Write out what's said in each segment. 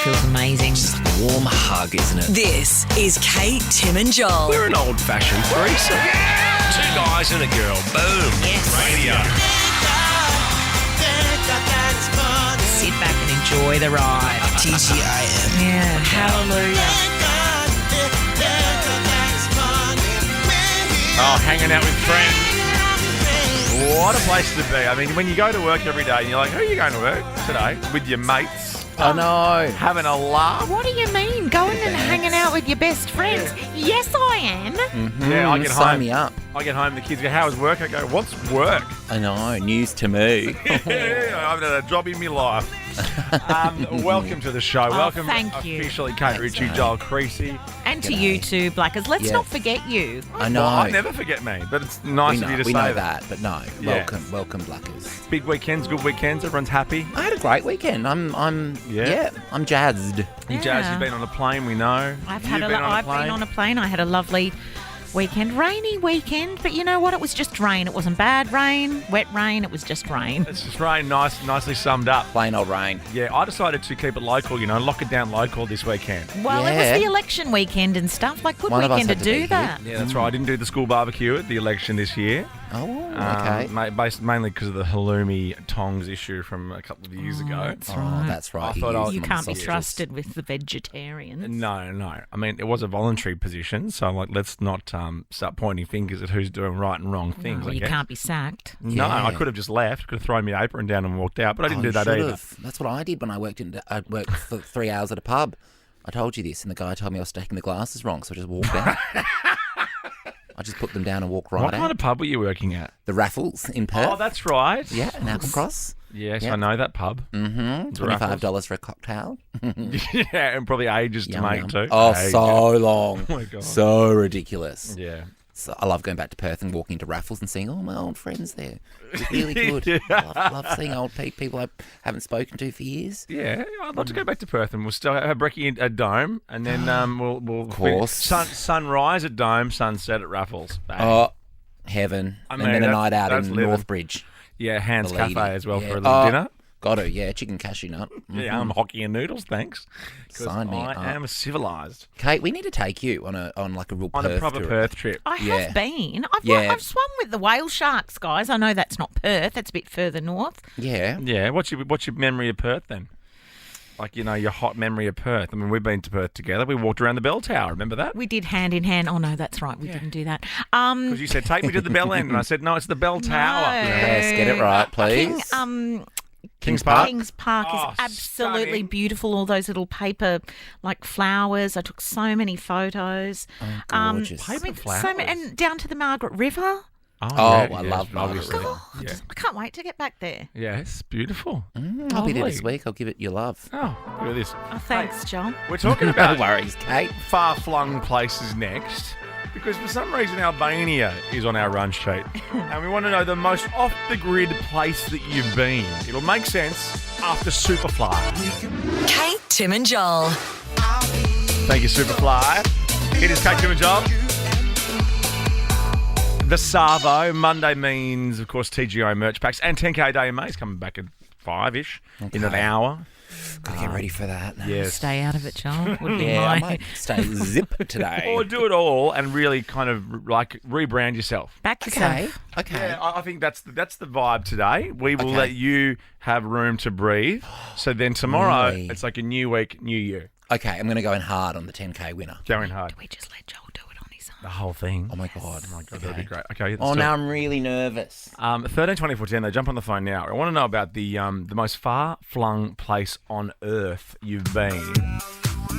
feels amazing. Just a warm hug, isn't it? This is Kate, Tim and Joel. We're an old-fashioned threesome. Yeah! Two guys and a girl. Boom. Yes. Radio. Sit back and enjoy the ride. TGIM. Yeah, hallelujah. Oh, hanging out with friends. What a place to be. I mean, when you go to work every day and you're like, who are you going to work today? With your mates. I know. Having a laugh. What do you mean? Going and hanging out with your best friends? Yes, I am. Mm-hmm. Yeah, I get Sign home. me up. I get home, the kids go, how was work? I go, what's work? I know. News to me. Yeah, I haven't had a job in my life. Welcome to the show. Welcome thank you. officially Kate Ritchie, Joel Creasey. And to you too, Blackers. Let's not forget you. I know. Well, I never forget me, but it's nice of you to we say know that. that, but no. Yes. Welcome, Blackers. Big weekends, good weekends, everyone's happy. I had a great weekend. I'm jazzed. And Jazz, you've been on a plane, we know. I've been on a plane. I had a lovely weekend, rainy weekend, but you know what? It was just rain. It wasn't bad rain, wet rain. It was just rain. It's just rain, nicely summed up. Plain old rain. Yeah, I decided to keep it local, lock it down local this weekend. Well, it was the election weekend and stuff. Like, good One of us weekend to had to be do here. that. Yeah, that's right. I didn't do the school barbecue at the election this year. Oh, okay. Mainly because of the halloumi tongs issue from a couple of years ago. That's right. That's right. I thought You on can't be sausages. trusted with the vegetarians. No. I mean, it was a voluntary position, so let's not start pointing fingers at who's doing right and wrong things. Well, I you guess. can't be sacked. No, Yeah. I could have just left, could have thrown my apron down and walked out, but I didn't do that either. That's what I did when I worked for 3 hours at a pub. I told you this, and the guy told me I was stacking the glasses wrong, so I just walked out. I just put them down and walked right What out. kind of pub were you working at? The Raffles in Perth. Oh, that's right. Yeah, in Applecross. Yes, Yep. I know that pub. Mm-hmm. The Raffles. $25 for a cocktail. Yeah, and probably ages to Yum, make yum. too. Oh, Ages. so long. Oh my God. So ridiculous. Yeah. So I love going back to Perth and walking into Raffles and seeing all my old friends there. It's really good. Yeah. Love seeing old people I haven't spoken to for years. Yeah, I'd love to go back to Perth and we'll still have brekkie at Dome and then we'll Of course. sunrise at Dome, sunset at Raffles. Bang. Oh, heaven. I And mean, then a that's- night out that's in living. Northbridge. Yeah, Hans The lady. Cafe as well Yeah. for a little dinner. Got to, yeah. Chicken cashew nut. Yeah, hockey and noodles, thanks. 'Cause Sign me I up. am civilized. Kate, we need to take you on like a real On Perth a proper tour. Perth trip. I Yeah. have been. Yeah. I've swum with the whale sharks, guys. I know that's not Perth. That's a bit further north. Yeah. Yeah, what's your memory of Perth then? Like, your hot memory of Perth. I mean, we've been to Perth together. We walked around the bell tower. Remember that? We did hand in hand. Oh, no, that's right. We didn't do that. Because you said, take me to the bell end. And I said, no, it's the bell tower. Yes, get it right, please. Kings Park? Kings Park Oh, is absolutely stunning. beautiful. All those little paper, like, flowers. I took so many photos. gorgeous. Paper So many, and down to the Margaret River. Oh, yeah, I yes, love Margaret obviously. River. Oh, Yeah. I can't wait to get back there. Yes, beautiful. I'll be there this Lovely. week. I'll give it your love. Oh, look at this. Oh, thanks, John. We're talking No about worries, Kate. far-flung places next because for some reason Albania is on our run sheet and we want to know the most off-the-grid place that you've been. It'll make sense after Superfly. Kate, Tim and Joel. Thank you, Superfly. It is Kate, Tim and Joel. The Savo. Monday means, of course, TGI merch packs and 10K Day in May is coming back at 5-ish in an hour. Got to get ready for that. Yes. Stay out of it, John. Would be Yeah, I my... might stay zip today. Or do it all and really kind of like rebrand yourself. Back yourself. Okay. Yeah, I think that's the vibe today. We will Okay. let you have room to breathe. So then tomorrow, Really? it's like a new week, new you. Okay, I'm going to go in hard on the 10K winner. Going hard. We just let Joel do it on his own. The whole thing. Oh, my God. Oh, my God, that'd be great. Okay, let's Oh, do now it. I'm really nervous. 13, 24, 10, they jump on the phone now. I want to know about the most far-flung place on earth you've been.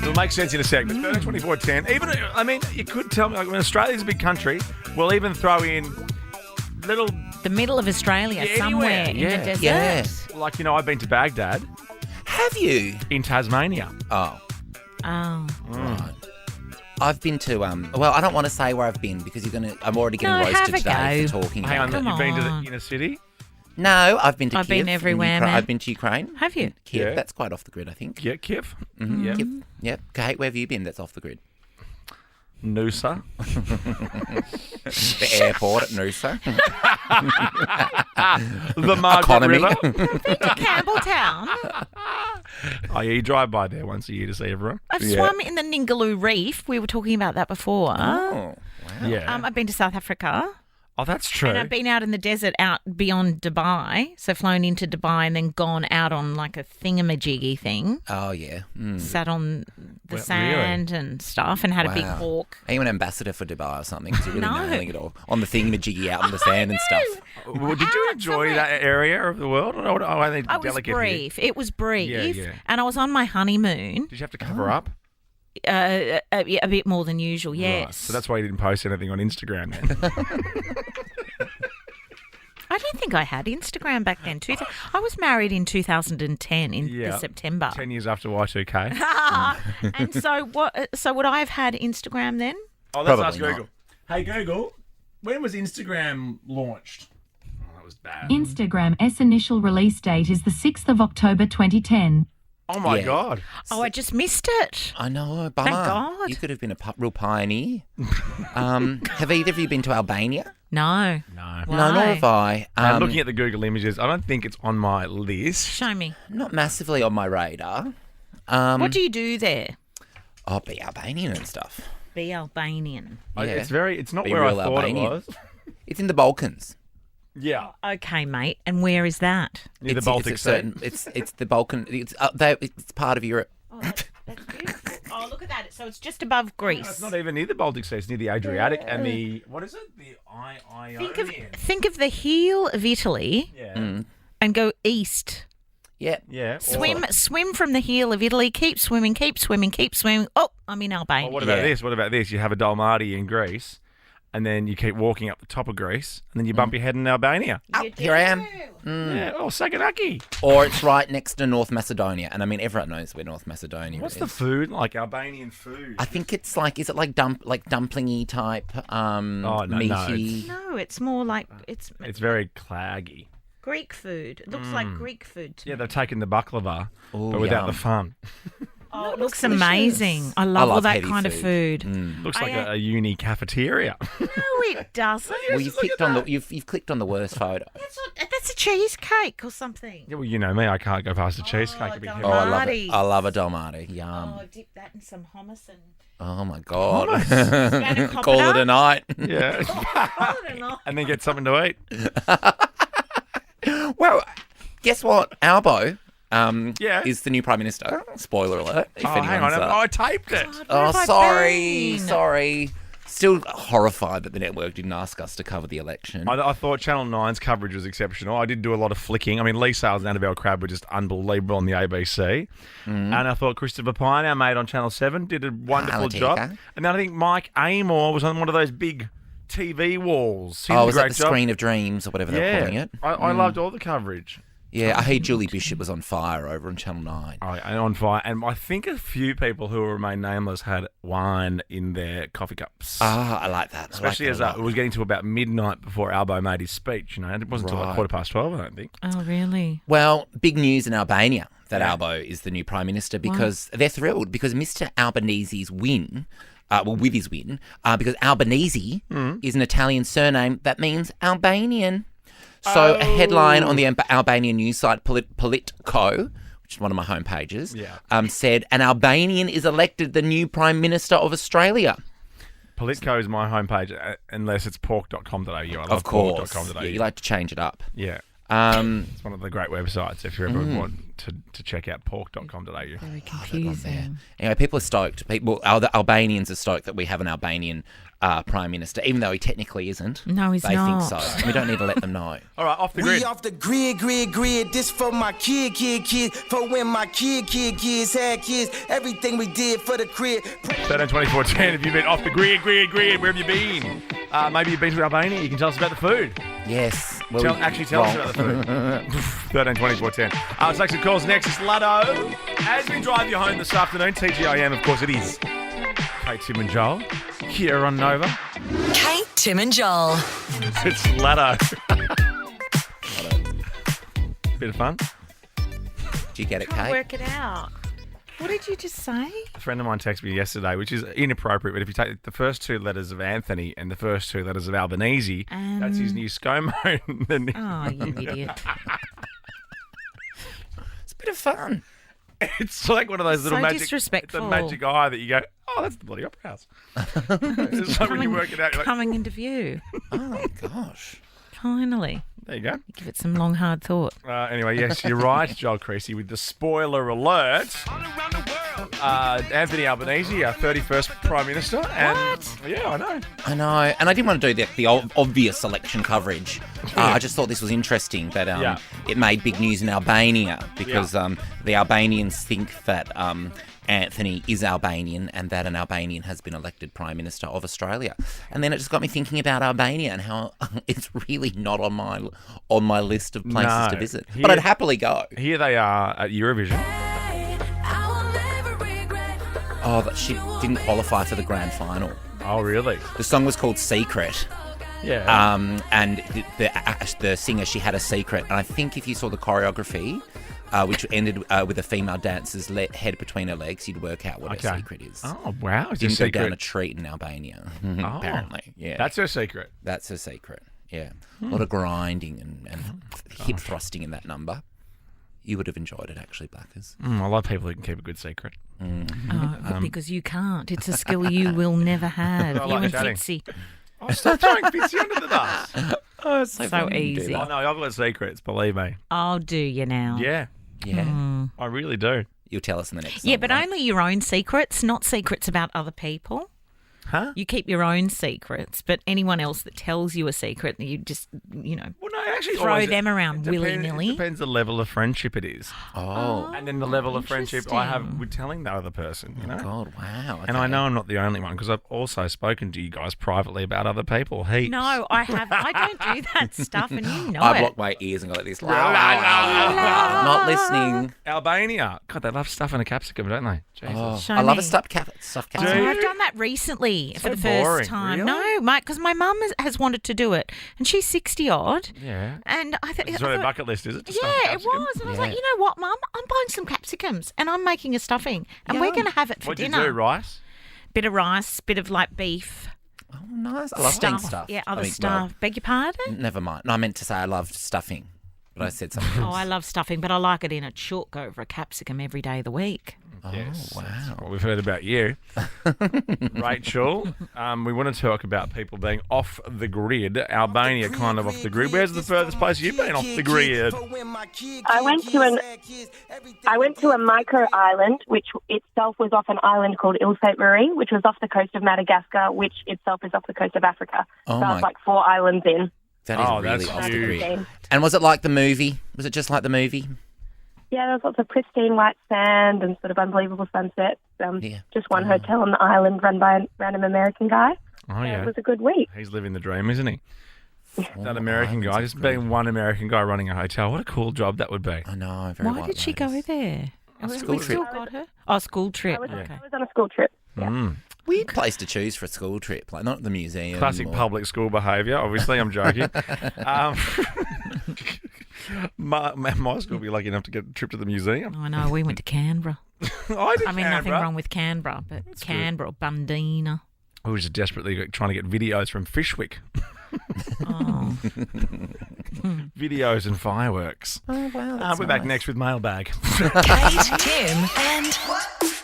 It'll make sense in a segment. 13, 24, 10. Even, I mean, you could tell me, like, when Australia's a big country, we'll even throw in little, The middle of Australia, Yeah, somewhere anywhere. in Yeah. the desert. Yeah. like, I've been to Baghdad Have you? in Tasmania. Oh, Oh. right. I've been to, well, I don't want to say where I've been because I'm already getting No, have roasted a today go. for talking Hang on, about it. Come you've been to the on. inner city? No, I've been to I've Kiev. been in everywhere, Ukraine. man. I've been to Ukraine. Have you? Kiev, Yeah. that's quite off the grid, I think. Yeah, Kiev. Mm-hmm. Yeah. Kiev. Yep. Kate, where have you been that's off the grid? Noosa. The airport at Noosa. The Margaret Economy. River. To Campbelltown. Oh, yeah, you drive by there once a year to see everyone. I've swum in the Ningaloo Reef. We were talking about that before. Oh, wow. Yeah. I've been to South Africa. Oh, that's true. And I've been out in the desert out beyond Dubai. So flown into Dubai and then gone out on like a thingamajiggy thing. Oh, yeah. Mm. Sat on the Well, sand and stuff and had a big Wow. hawk. Are you an ambassador for Dubai or something? Because you're really No. nailing it all. On the thingamajiggy out in the sand and stuff. Well, did you enjoy that area of the world? Or only I was delicate here? brief. It was brief. Yeah. And I was on my honeymoon. Did you have to cover up? A bit more than usual, yes. Right. So that's why you didn't post anything on Instagram then. I don't think I had Instagram back then. I was married in 2010 in September. 10 years after Y2K. And so what? So would I have had Instagram then? Oh, let's Probably ask not. Google. Hey, Google, when was Instagram launched? Oh, that was bad. Instagram's initial release date is the 6th of October 2010. Oh, my Yeah. God. Oh, I just missed it. I know, bummer. God. You could have been a real pioneer. Have either of you been to Albania? No. No. Why? No, nor have I. And looking at the Google images, I don't think it's on my list. Show me. Not massively on my radar. What do you do there? I'll be Albanian and stuff. Be Albanian. Yeah. It's not Be where I real thought Albanian. it was. It's in the Balkans. Yeah. Okay, mate. And where is that? Near the It's- Baltic it's Sea. a certain, it's the Balkan. It's part of Europe. Oh, that's beautiful. Oh, look at that. So it's just above Greece. It's not even near the Baltic Sea. It's near the Adriatic and the, what is it? The Ionian. Think of the heel of Italy Yeah. and go east. Yeah. Yeah. Swim from the heel of Italy. Keep swimming, keep swimming, keep swimming. Oh, I'm in Albania. Oh, what about Yeah. this? What about this? You have a Dalmati in Greece, and then you keep walking up the top of Greece, and then you bump your head in Albania. Oh, here I am. Yeah. Oh, Saganaki. Or it's right next to North Macedonia, and I mean everyone knows where North Macedonia What's is. the food like? Albanian food. I think it's like, is it like dumplingy type, no, meaty? No, it's more like it's It's very claggy. Greek food. It looks like Greek food to Yeah, me. they've taken the baklava, Ooh, but without yum. the fun. Oh, it looks delicious. amazing. I love all love that heavy kind of food. food. Looks like I- a uni cafeteria. No, it doesn't. Well, you've clicked on you've clicked on the worst photo. That's a cheesecake or something. Yeah, well, you know me, I can't go past a cheesecake. a bit Dalmati. heavy. Oh, I love it. Dalmati. I love a Dalmati. Yum. Oh, dip that in some hummus and Oh my god. Gonna cop Call it it a up? night. Yeah. I don't know. And then get something to eat. Well, guess what? Albo Yeah. is the new Prime Minister. Spoiler alert. If Oh, hang on. anyone's, I taped it. Where have I been? sorry. Still horrified that the network didn't ask us to cover the election. I thought Channel 9's coverage was exceptional. I did do a lot of flicking. I mean, Lee Sales and Annabelle Crabb were just unbelievable on the ABC. And I thought Christopher Pine, our mate on Channel 7, did a wonderful Malatika. job. And then I think Mike Amor was on one of those big TV walls. He did Oh, a was that great the job. Screen of Dreams or whatever they're calling Yeah. it? I loved all the coverage. Yeah, I heard Julie Bishop was on fire over on Channel 9. Oh, and on fire. And I think a few people who will remain nameless had wine in their coffee cups. Ah, I like that. Especially as it was getting to about midnight before Albo made his speech. You know, it wasn't until like Right. 12:15, I don't think. Oh, really? Well, big news in Albania that Albo is the new Prime Minister because they're thrilled because Mr. Albanese's win, with his win, because Albanese is an Italian surname that means Albanian. So a headline on the Albanian news site Politico, which is one of my homepages, said, an Albanian is elected the new Prime Minister of Australia. Politico is my homepage, unless it's pork.com.au. I love Of course. pork.com.au. Yeah, you like to change it up. Yeah. Um, It's one of the great websites if you ever want to check out pork.com.au. Very confusing. Anyway, people are stoked. The Albanians are stoked that we have an Albanian Prime Minister, even though he technically isn't. No, he's they not. think so. We don't need to let them know. All right, off the We grid. off the grid. This for my kid. For when my kids had kids. Everything we did for the crib. 13-24-10, have you been off the grid? Where have you been? Maybe you've been to Albania. You can tell us about the food. Yes. Well, Tell us about the food. 13-24-10. Let's take some calls next. It's Luddo. As we drive you home this afternoon, TGIM, of course it is. Kate, Tim and Joel here on Nova. Kate, Tim and Joel. It's Luddo. Bit of fun. Did you get it, Can't Kate? work it out. What did you just say? A friend of mine texted me yesterday, which is inappropriate, but if you take the first two letters of Anthony and the first two letters of Albanese, that's his new ScoMo. Oh, you idiot. It's a bit of fun. It's like one of those little So magic. disrespectful. It's a magic eye that you go, oh, that's the bloody opera house. It's like when you work it out, you're like, Coming into view. Oh, gosh. Finally. there you go. Give it some long, hard thought. Anyway, yes, you're right, Joel Creasey, with the spoiler alert. Anthony Albanese, our 31st Prime Minister. And, What? Yeah, I know. I know. And I didn't want to do the obvious election coverage. I just thought this was interesting that it made big news in Albania because the Albanians think that Anthony is Albanian and that an Albanian has been elected Prime Minister of Australia. And then it just got me thinking about Albania and how it's really not on my list of places to visit. But I'd happily go. Here they are at Eurovision. Oh, but she didn't qualify for the grand final. Oh, really? The song was called Secret. Yeah. And the singer, she had a secret. And I think if you saw the choreography, which ended with a female dancer's head between her legs, you'd work out what her secret is. Oh, wow. It's Didn't a go secret. down a treat in Albania, apparently. Yeah, That's her secret. That's her secret. Yeah, a lot of grinding and hip thrusting in that number. You would have enjoyed it, actually, Blackers. I love people who can keep a good secret. Because you can't. It's a skill you will never have. I You like and chatting. Fitzy. Oh, stop throwing Fitzy under the bus. Oh, it's So easy. Oh, no, I've got secrets, believe me. I'll do you now. Yeah, Yeah, I really do. you'll tell us in the next. Yeah, song, but right? only your own secrets, not secrets about other people. Huh? You keep your own secrets, but anyone else that tells you a secret, you just, Well, no, actually, throw always- them around it depends- willy-nilly. It depends the level of friendship it is. Oh, And then the level of friendship I have interesting. with telling the other person, you know? God, wow. And I okay. know I'm not the only one because I've also spoken to you guys privately about other people. Heaps. No, I have. I don't do that stuff, and you know I it. blocked my ears and got like this. Not listening. Albania. God, they love stuffing a capsicum, don't they? Jesus. Oh, Show I love me. a stuffed capsicum. Do you? I've done that recently for So the first boring. time. Really? No, because my mum has wanted to do it, and she's 60 odd. Yeah. And I thought, It's on their bucket list, is it? to stuff a yeah, it capsicum? was. And I was like, you know what, Mum? I'm buying some capsicums, and I'm making a stuffing, and we're going to have it for What'd dinner. you do, rice? Bit of rice, bit of like beef. Oh, nice. I love being stuff. stuffed. Yeah, I other mean, stuff. Beg your pardon? Well, never mind. No, I meant to say I loved stuffing, but I said something Oh, else. I love stuffing, but I like it in a chook over a capsicum every day of the week. Yes. wow. That's what we've heard about you. Rachel, we want to talk about people being off the grid. Albania kind of off the grid. Where's the furthest place you've been off the grid? I went to a micro island, which itself was off an island called Ile Sainte Marie, which was off the coast of Madagascar, which itself is off the coast of Africa. Oh so I my- was like 4 islands in. That is Oh, really that's off the huge. grid. And was it like the movie? Was it just like the movie? Yeah, there was lots of pristine white sand and sort of unbelievable sunsets. Yeah. Just one hotel on the island run by a random American guy. Oh, It yeah. was a good week. He's living the dream, isn't he? That American guy. Just being one American guy running a hotel. What a cool job that would be. I know. Very Why white did she go ladies. there? school We trip. still got her. Oh, school trip. I was Okay. on a school trip. Weird place to choose for a school trip, like not the museum. Classic or- public school behaviour. Obviously, I'm joking. My school would be lucky enough to get a trip to the museum. I know. We went to Canberra. I did I mean, nothing Canberra. wrong with Canberra, but Canberra, Bundina. We were just desperately trying to get videos from Fishwick. Oh. Videos and fireworks. Oh wow! We're back next with Mailbag. Kate, Tim, and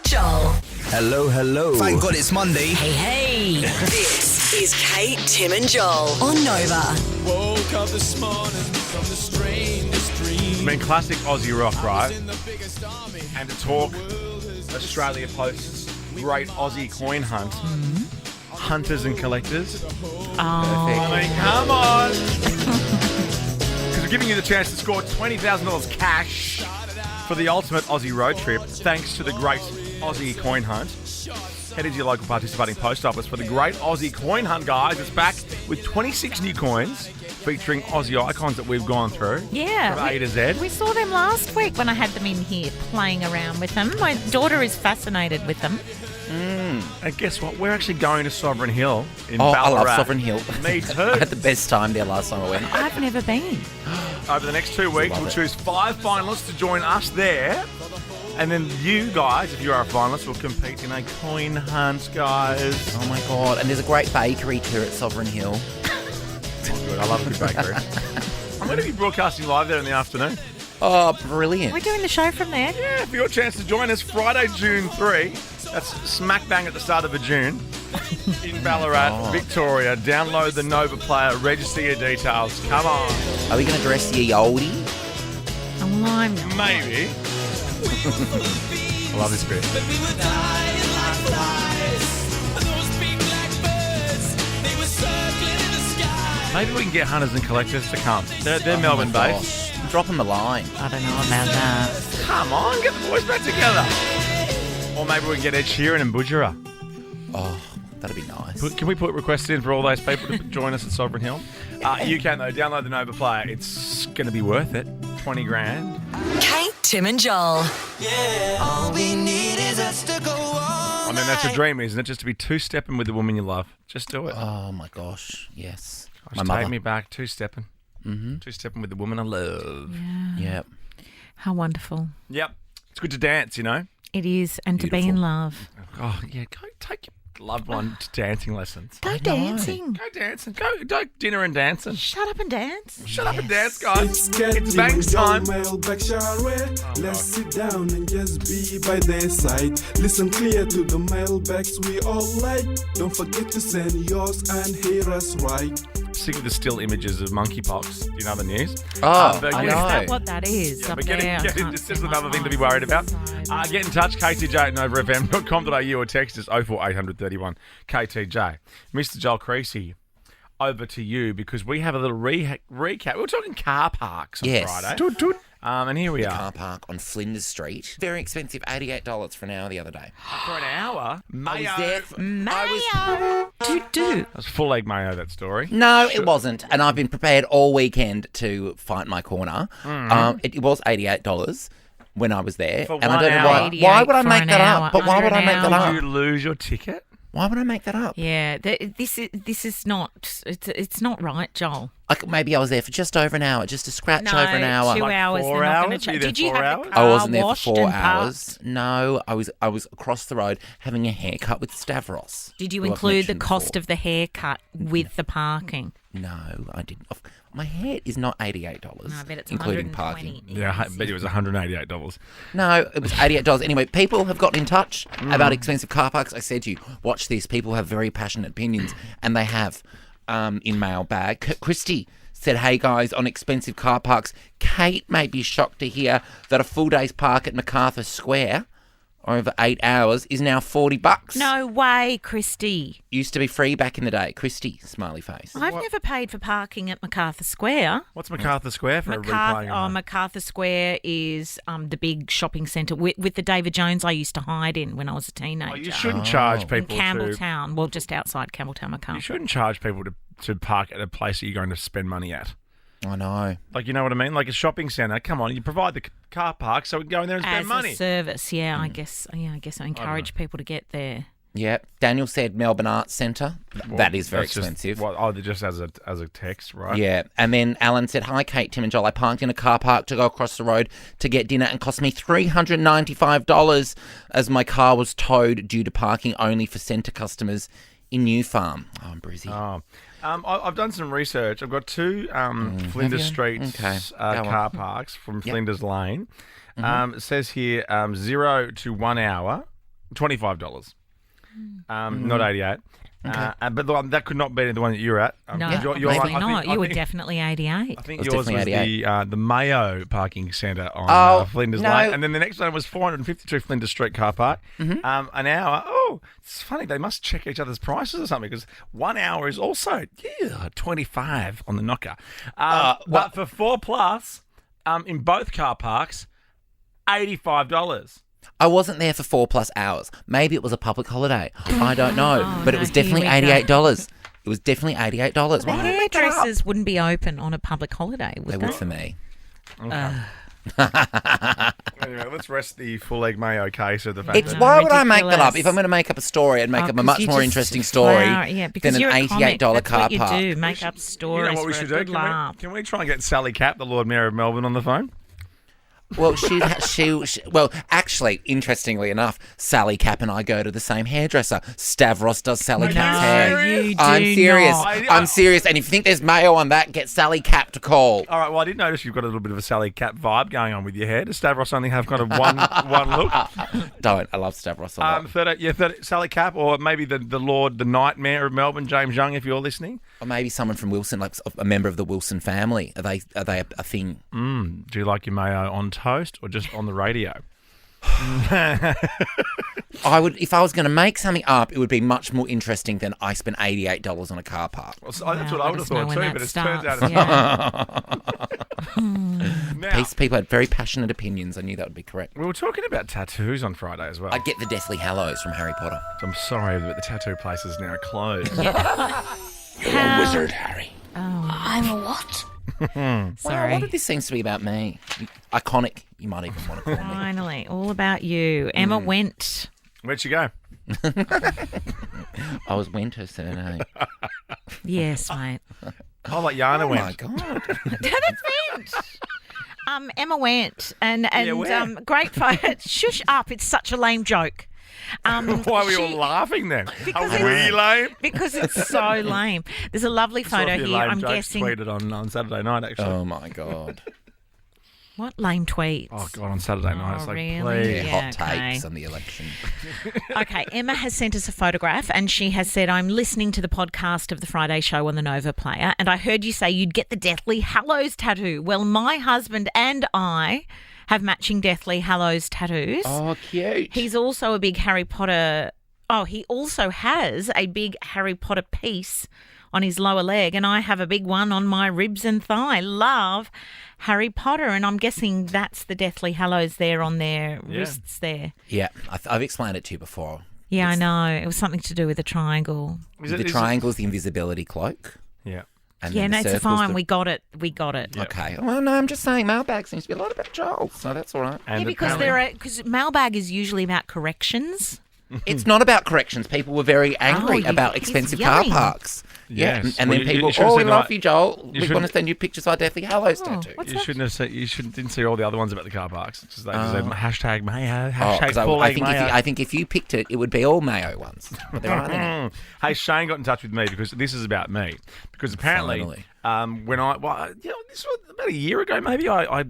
Joel. Hello. Thank God it's Monday. Hey. This is Kate, Tim, and Joel on Nova. Woke up this morning from the strangest dream. I mean, classic Aussie rock, right? And to talk, Australia posts great Aussie coin hunt. Hunters and collectors. I mean, come on. Because we're giving you the chance to score $20,000 cash for the ultimate Aussie road trip, thanks to the great Aussie coin hunt. Head into your local participating post office for the great Aussie coin hunt, guys. It's back with 26 new coins featuring Aussie icons that we've gone through. Yeah. From A to Z. We saw them last week when I had them in here playing around with them. My daughter is fascinated with them. And guess what? We're actually going to Sovereign Hill in Oh, I Ballarat. love Sovereign Hill. Me too. I had the best time there last time I went. I've never been. Over the next 2 weeks, Love we'll it. choose 5 finalists to join us there. And then you guys, if you are a finalist, will compete in a coin hunt, guys. Oh my god! And there's a great bakery too at Sovereign Hill. Oh, good. I love a good bakery. I'm going to be broadcasting live there in the afternoon. Oh, brilliant. We're doing the show from there. Yeah, for your chance to join us Friday, June 3. That's smack bang at the start of June in Ballarat, Victoria. Download the Nova Player, register your details. Come on. Are we going to dress ye oldie? Oh, I'm not. Maybe. I love this bit. Maybe we can get hunters and collectors to come. They're Melbourne-based. Drop them a line. I don't know about that. Come on, get the boys back together. Or maybe we can get Ed Sheeran and Budgerah. Oh, that'd be nice. Can we put requests in for all those people to join us at Sovereign Hill? You can, though. Download the Nova Player. It's going to be worth it. 20 grand. Kate, Tim and Joel. Yeah, all we need is us to go on. I mean, that's a dream, isn't it? Just to be two-stepping with the woman you love. Just do it. Oh, my gosh. Yes. Just take me back. Two-stepping. Mm-hmm. Two-stepping with the woman I love. Yep. How wonderful. Yep. It's good to dance, you know? It is, and to be in love. Oh, yeah. Go take your loved one to dancing lessons. Go dancing. Go dancing. Go dinner and dancing. Shut up and dance. Shut up and dance, guys. It's bangs time. Mailbag let's sit down and just be by their side. Listen clear to the mailbags we all like. Don't forget to send yours and hear us right. Sick of the still images of monkeypox. Do you know the news? Oh, but I Is know. that what that is? Yeah, up but there? it's just another thing to be worried about. Get in touch, ktj@novafm.com.au or text us 04831 KTJ. Mr. Joel Creasey, over to you because we have a little recap. We were talking car parks on Friday. Toot, toot. And here we are. Car park on Flinders Street. Very expensive, $88 for an hour the other day. For an hour? Mayo. I was there. Mayo. Do. That's full egg mayo, that story. No, it wasn't. And I've been prepared all weekend to fight my corner. It was $88 when I was there. For and I 1 don't know hour. why would I For make an that hour, up? But why under would I an make that hour. Did up? you lose your ticket? Why would I make that up? Yeah, this is not. It's not right, Joel. Maybe I was there for just over an hour, just to scratch No, over an hour. 2 Like hours. 4 They're not going hours? to Were you change. there Did you 4 have hours? the car I wasn't there for washed 4 and hours. parked? No, I was across the road having a haircut with Stavros. Did you who I've include the mentioned cost before. of the haircut with the parking? No, I didn't. My hair is not $88, No, I bet it's including 120. parking. Yeah, I bet it was $188. No, it was $88. Anyway, people have gotten in touch about expensive car parks. I said to you, watch this. People have very passionate opinions, and they have in Mailbag. Christy said, hey guys, on expensive car parks, Kate may be shocked to hear that a full day's park at MacArthur Square over 8 hours is now $40. No way, Christy. Used to be free back in the day. Christy, smiley face. I've never paid for parking at MacArthur Square. What's MacArthur Square for everybody playing at home? MacArthur Square is the big shopping centre with the David Jones I used to hide in when I was a teenager. Oh, you shouldn't charge in people Campbelltown. Well, just outside Campbelltown, You MacArthur. shouldn't charge people to park at a place that you're going to spend money at. I know. Like, you know what I mean? Like a shopping centre. Come on, you provide the car park so we can go in there and spend As money. a service, yeah, I guess I encourage people to get there. Yep. Daniel said Melbourne Arts Centre. That is very That's just- expensive. just as a text, right? Yeah, and then Alan said, hi, Kate, Tim and Joel. I parked in a car park to go across the road to get dinner and cost me $395 as my car was towed due to parking only for centre customers in New Farm. Oh, I'm brizzy. I've done some research. I've got two Flinders Street Okay. car parks from Flinders Lane. It says here 0 to 1 hour, $25. Not 88. But that could not be the one that you're at. No, you're obviously I not. think- You were I think- definitely 88. I think It was yours was definitely the Mayo parking centre on Flinders no. Lane. And then the next one was 452 Flinders Street car park. An hour. Oh, it's funny. They must check each other's prices or something because 1 hour is also 25 on the knocker. But for 4 plus, in both car parks, $85. I wasn't there for 4+ hours. Maybe it was a public holiday. I don't know. But it was no, definitely here we go. $88. It was definitely $88. The Why did I make that up? hairdressers wouldn't be open on a public holiday, would They they? would for me. Anyway, let's rest the full egg mayo case of the fact It's that why would I make that up? ridiculous. If I'm going to make up a story, I'd make up a 'cause much you more just interesting story because than you're an a comic. $88 That's car what you park. do, make up stories you know what we for should a do? good laugh. Can we try and get Sally Capp, the Lord Mayor of Melbourne, on the phone? Well, she Well, actually, interestingly enough, Sally Cap and I go to the same hairdresser. Stavros does Sally Cap's hair. you I'm do serious. not. I'm serious. And if you think there's mayo on that, get Sally Cap to call. All right, well, I did notice you've got a little bit of a Sally Cap vibe going on with your hair. Does Stavros only have kind of one look? Don't. I love Stavros a lot. Sally Cap, or maybe the Lord, the Nightmare of Melbourne, James Young, if you're listening. Or maybe someone from Wilson, like a member of the Wilson family. Are they a thing? Do you like your mayo on toast or just on the radio? I would, if I was going to make something up, it would be much more interesting than I spent $88 on a car park. Well, that's what I would have thought too, but it turns out it's Now, people had very passionate opinions. I knew that would be correct. We were talking about tattoos on Friday as well. I'd get the Deathly Hallows from Harry Potter. I'm sorry, but the tattoo place is now closed. You're a wizard, Harry. I'm a what? Well, Sorry. what if this seems to be about me? Iconic, you might even want to call me. Finally, all about you. Emma went. Where'd she go? I was Went her surname. Yes, mate. Oh, like Yana went. Oh, my God. That's Vent. Emma went, and where? great photo. Shush up! It's such a lame joke. Why are we all laughing then? Because Are we lame? Because it's so lame. There's a lovely photo Sophia here. Lame I'm jokes guessing. tweeted on Saturday night, actually. Oh, my God. What lame tweets? Oh, God, on Saturday night. It's like, really? please. Yeah, Yeah, hot okay. takes on the election. Okay, Emma has sent us a photograph and she has said, I'm listening to the podcast of the Friday show on the Nova Player and I heard you say you'd get the Deathly Hallows tattoo. Well, my husband and I have matching Deathly Hallows tattoos. Oh, cute. He's also a big Harry Potter... Oh, he also has a big Harry Potter piece on his lower leg and I have a big one on my ribs and thigh. Love Harry Potter, and I'm guessing that's the Deathly Hallows there on their wrists there. Yeah, I've explained it to you before. Yeah, I know. It was something to do with the triangle. The triangle's the invisibility cloak. Yeah. And Yeah, then no, the it's circle's fine. the- We got it. We got it. Okay. Well, no, I'm just saying Mailbag seems to be a lot about Joel, so that's all right. And Yeah, because because Mailbag is usually about corrections. It's not about corrections. People were very angry you- about he's expensive car yelling. parks. Yeah, Yes. and Well, then you people, should have we said, love like, you, Joel. you We should- want to send you pictures of our Deathly Hallows tattoo. What's You that? shouldn't have said. Didn't see all the other ones about the car parks. Just they just said hashtag Mayo, Oh, hashtag 'cause full I leg think Mayo. I think if you picked it, it would be all Mayo ones. But there aren't any. Hey, Shane got in touch with me because this is about me. Because apparently, Finally. when this was about a year ago, maybe I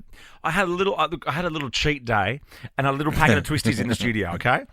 had a little cheat day and a little packet of twisties in the studio. Okay.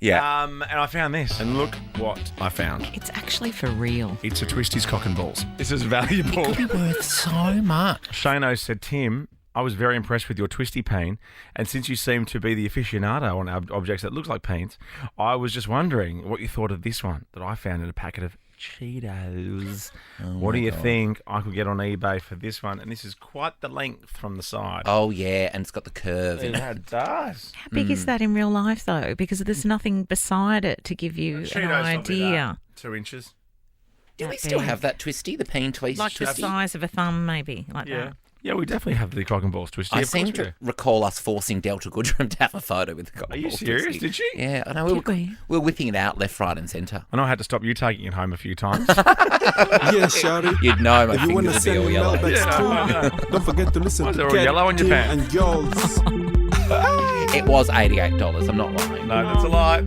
Yeah. And I found this, and look what I found. It's actually for real. It's a Twisties cock and balls. This is valuable. It could be worth so much. Shano said, Tim, I was very impressed with your twisty peen, and since you seem to be the aficionado on objects that look like peens, I was just wondering what you thought of this one that I found in a packet of Cheetos. What do you think I could get on eBay for this one? And this is quite the length from the side. Oh, yeah, and it's got the curve in it. It does. How big is that in real life, though? Because there's nothing beside it to give you an Cheetos probably idea. that, 2 inches. Do we That still big. have that twisty, the peen twist Like the twisty? size of a thumb, maybe. Like Yeah. that. Yeah, we definitely have the cock and balls twisty. I Of course seem we to do. recall us forcing Delta Goodrum to have a photo with the cock Are you balls serious? twisty. Did she? Yeah, I know. Did we? We were whipping it out left, right and centre. I know I had to stop you taking it home a few times. Yeah, shouty. You'd know my If you want fingers to would be send all me yellow. mailbags too, don't forget to listen Why is to it all yellow on your Tim pants? and Joel's. It was $88, I'm not lying. No, that's a lie.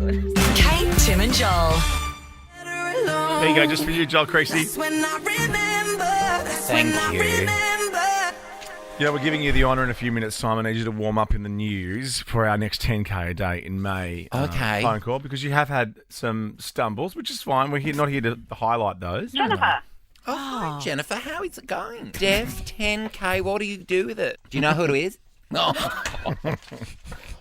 Kate, Tim, and Joel. There you go, just for you, Joel Creasey. Thank you. Yeah, we're giving you the honour in a few minutes' time. I need you to warm up in the news for our next 10K a day in May Okay. phone call because you have had some stumbles, which is fine. We're not here to highlight those. Jennifer. Oh, hi, Jennifer. How is it going? Def 10K. What do you do with it? Do you know who it is? Oh.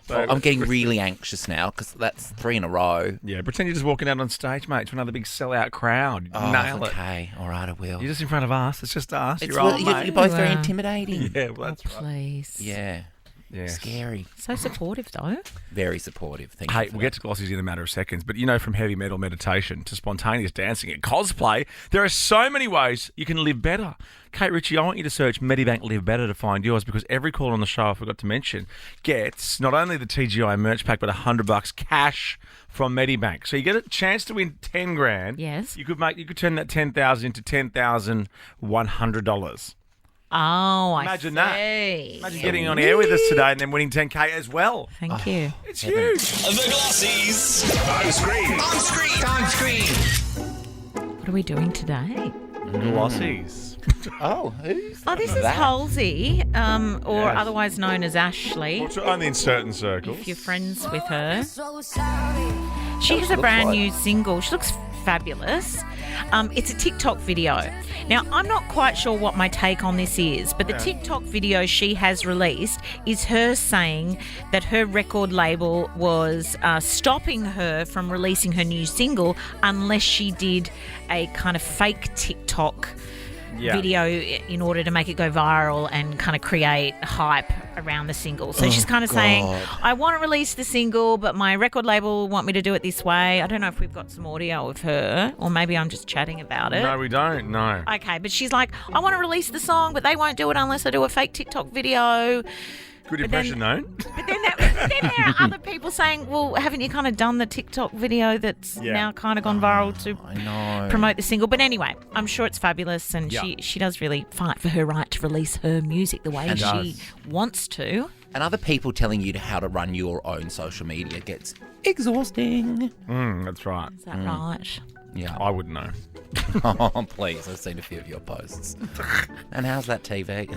I'm getting really anxious now because that's 3 in a row. Yeah, pretend you're just walking out on stage, mate, to another big sellout crowd. Oh, Nail it. okay. All right, I will. You're just in front of us. It's just us. It's You're old, you're mate. both very You are. intimidating. Yeah, well, that's right. Please. Yeah. Yeah. Scary. So supportive, though. Very supportive. Thank you. Hey, for we'll that. get to Glossy's in a matter of seconds, but you know, from heavy metal meditation to spontaneous dancing and cosplay, there are so many ways you can live better. Kate Ritchie, I want you to search Medibank Live Better to find yours because every call on the show, I forgot to mention, gets not only the TGI merch pack, but $100 cash from Medibank. So you get a chance to win 10 grand. Yes. You could turn that 10,000 into $10,100. Oh, Imagine I that. see. Imagine getting on air with us today and then winning 10K as well. Thank you. It's huge. The Glossies. On screen. What are we doing today? Glossies. Oh, who's Oh, this is that? Halsey, or Yes. otherwise known as Ashley. Well, only in certain circles. If you're friends with her. She has a brand new single. She looks fabulous. It's a TikTok video. Now, I'm not quite sure what my take on this is, but the TikTok video she has released is her saying that her record label was stopping her from releasing her new single unless she did a kind of fake TikTok video in order to make it go viral and kind of create hype around the single. So she's kind of saying, I want to release the single, but my record label want me to do it this way. I don't know if we've got some audio of her, or maybe I'm just chatting about it. No, we don't. No. Okay, but she's like, I want to release the song, but they won't do it unless I do a fake TikTok video. Good impression, though. But then there are other people saying, well, haven't you kind of done the TikTok video that's now kind of gone viral to promote the single? But anyway, I'm sure it's fabulous, and she does really fight for her right to release her music the way she wants to. And other people telling you how to run your own social media gets exhausting. That's right. Is that right? Yeah. I wouldn't know. Oh, please. I've seen a few of your posts. And how's that TV?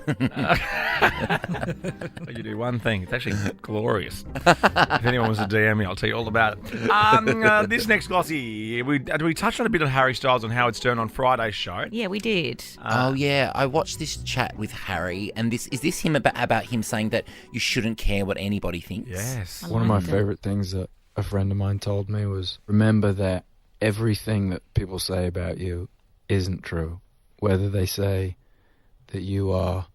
You do one thing. It's actually glorious. If anyone wants to DM me, I'll tell you all about it. This next Glossy, we touched on a bit of Harry Styles on Howard Stern on Friday's show. Yeah, we did. Oh, yeah. I watched this chat with Harry, and is this him about him saying that you shouldn't care what anybody thinks? Yes. One of my favourite things that a friend of mine told me was, remember that everything that people say about you isn't true. Whether they say that you are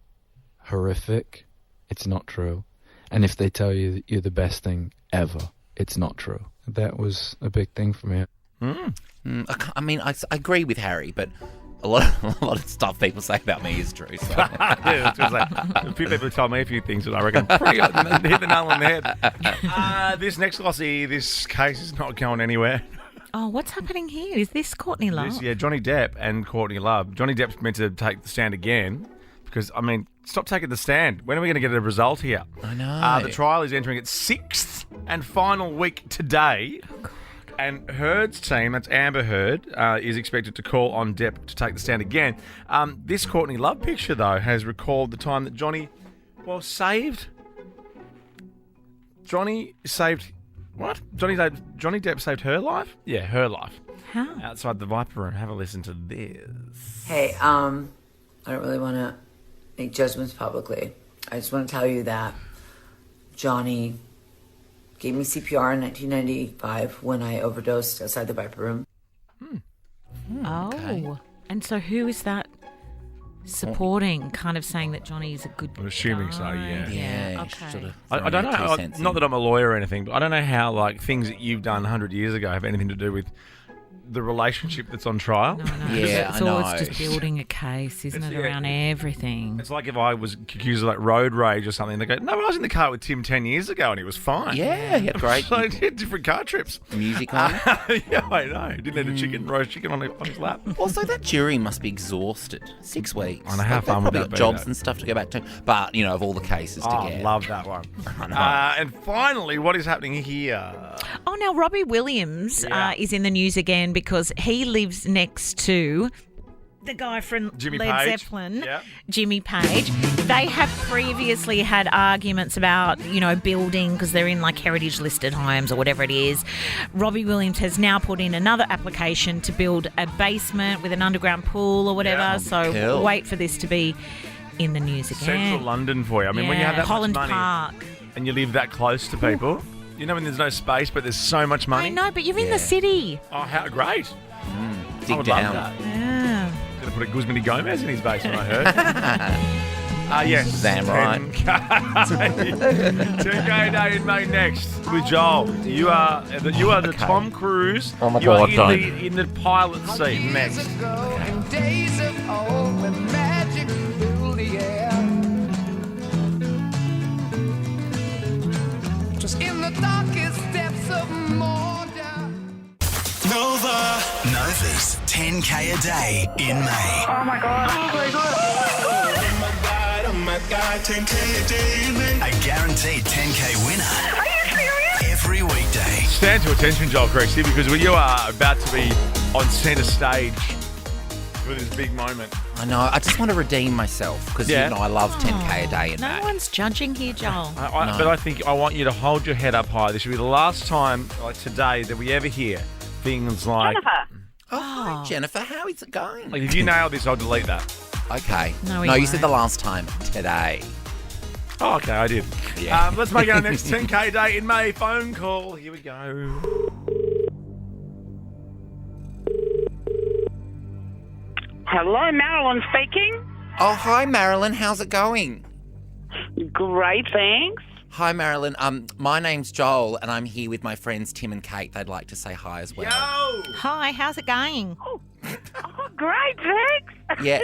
horrific, it's not true. And if they tell you that you're the best thing ever, it's not true. That was a big thing for me. I mean, I agree with Harry, but a lot of stuff people say about me is true. So. Yeah, it's just like, a few people told me a few things that I reckon pretty hit the nail on the head. This next Glossy, this case is not going anywhere. Oh, what's happening here? Is this Courteney Love? Johnny Depp and Courtney Love. Johnny Depp's meant to take the stand again because, I mean, stop taking the stand. When are we going to get a result here? I know. The trial is entering its 6th and final week today. Oh, God. And Heard's team, that's Amber Heard, is expected to call on Depp to take the stand again. This Courtney Love picture, though, has recalled the time that Johnny saved... What? Johnny Depp saved her life? Yeah, her life. How? Outside the Viper Room. Have a listen to this. Hey, I don't really want to make judgments publicly. I just want to tell you that Johnny gave me CPR in 1995 when I overdosed outside the Viper Room. Okay. And so who is that supporting, kind of saying that Johnny is a good guy? I'm assuming so, yeah. Yeah. Okay. Sort of I don't know. throwing 2 cents Not in. that I'm a lawyer or anything, but I don't know how things that you've done 100 years ago have anything to do with the relationship that's on trial. No. Yeah, it's I know. It's just building a case, isn't it, around everything? It's like if I was accused of road rage or something, they go, no, I was in the car with Tim 10 years ago and he was fine. Yeah, he had great So he had different car trips. music on. Yeah, I know. Didn't need a roast chicken on his lap. Also, that jury must be exhausted. 6 weeks. I know, how fun would they've that probably be, got jobs though? and stuff to go back to. But, of all the cases to I get. love that one. I know. And finally, what is happening here? Oh, now Robbie Williams is in the news again because he lives next to the guy from Jimmy Led Page. Zeppelin, Yep. Jimmy Page. They have previously had arguments about, building, because they're in heritage listed homes or whatever it is. Robbie Williams has now put in another application to build a basement with an underground pool or whatever. Yeah. So Cool. wait for this to be in the news again. Central London for you. I mean, when you have that Holland much money Park. and you live that close to people, when there's no space but there's so much money. I know, but you're in Yeah. the city. Oh, how great. I Dig would down. love that. Yeah. Going to put a Guzman Gomez in his basement, I heard. Yes. Damn right. 10K a day in May next with Joel. You are the Tom Cruise. Oh my you are God, in the pilot seat next. Just in the darkest depths of Mordor. Nova's 10K a day in May. Oh my god. Oh my god. that guy, 10K a day in May. A guaranteed 10K winner. Are you serious? Every weekday. Stand to attention, Joel Creasey, because you are about to be on centre stage for this big moment. I know. I just want to redeem myself because you know I love 10K a day in No May. one's judging here, Joel. But I think I want you to hold your head up high. This should be the last time, like today, that we ever hear things like... Jennifer. Oh, hi, Jennifer. How is it going? Like, if you nail this, I'll delete that. Okay. No, you said the last time. Today. Oh, okay, I did. Yeah. Let's make our next 10K day in May phone call. Here we go. Hello, Marilyn speaking. Oh, hi, Marilyn. How's it going? Great, thanks. Hi, Marilyn. My name's Joel, and I'm here with my friends Tim and Kate. They'd like to say hi as well. Hi, how's it going? Oh, great, thanks. Yeah.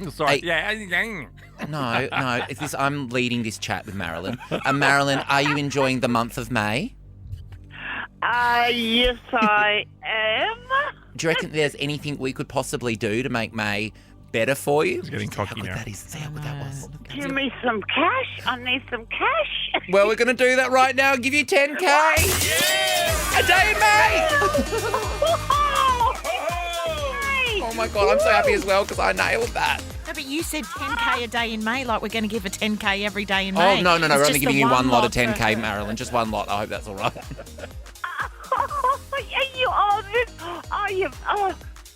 Sorry. No. I'm leading this chat with Marilyn. Marilyn, are you enjoying the month of May? Yes, I am. Do you reckon there's anything we could possibly do to make May better for you? He's getting cocky now. See how good that was. Give me some cash. I need some cash. Well, we're going to do that right now. Give you 10K. A day in May. Oh my God, I'm so happy as well because I nailed that. No, but you said 10K a day in May, like we're going to give a 10K every day in May. Oh, no. It's We're only just giving the you one lot of for- 10K, Marilyn. Just one lot. I hope that's all right.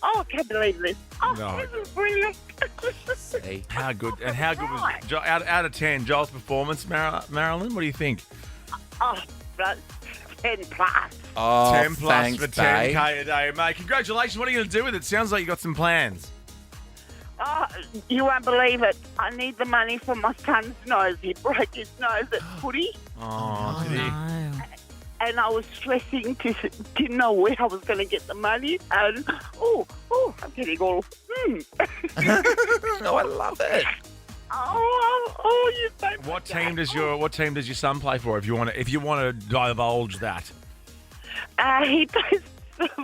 I can't believe this. Oh, No. this is brilliant. See? How good was out of 10 Joel's performance, Marilyn? What do you think? Oh, that's 10 plus. Oh, 10 plus thanks, for 10K a day, mate. Congratulations. What are you going to do with it? Sounds like you got some plans. Oh, you won't believe it. I need the money for my son's nose. He broke his nose at footy. Oh, did he? No. And I was stressing to didn't know where I was going to get the money. And I'm getting all. Oh, I love it. You so. What team does your son play for? If you want to divulge that. He plays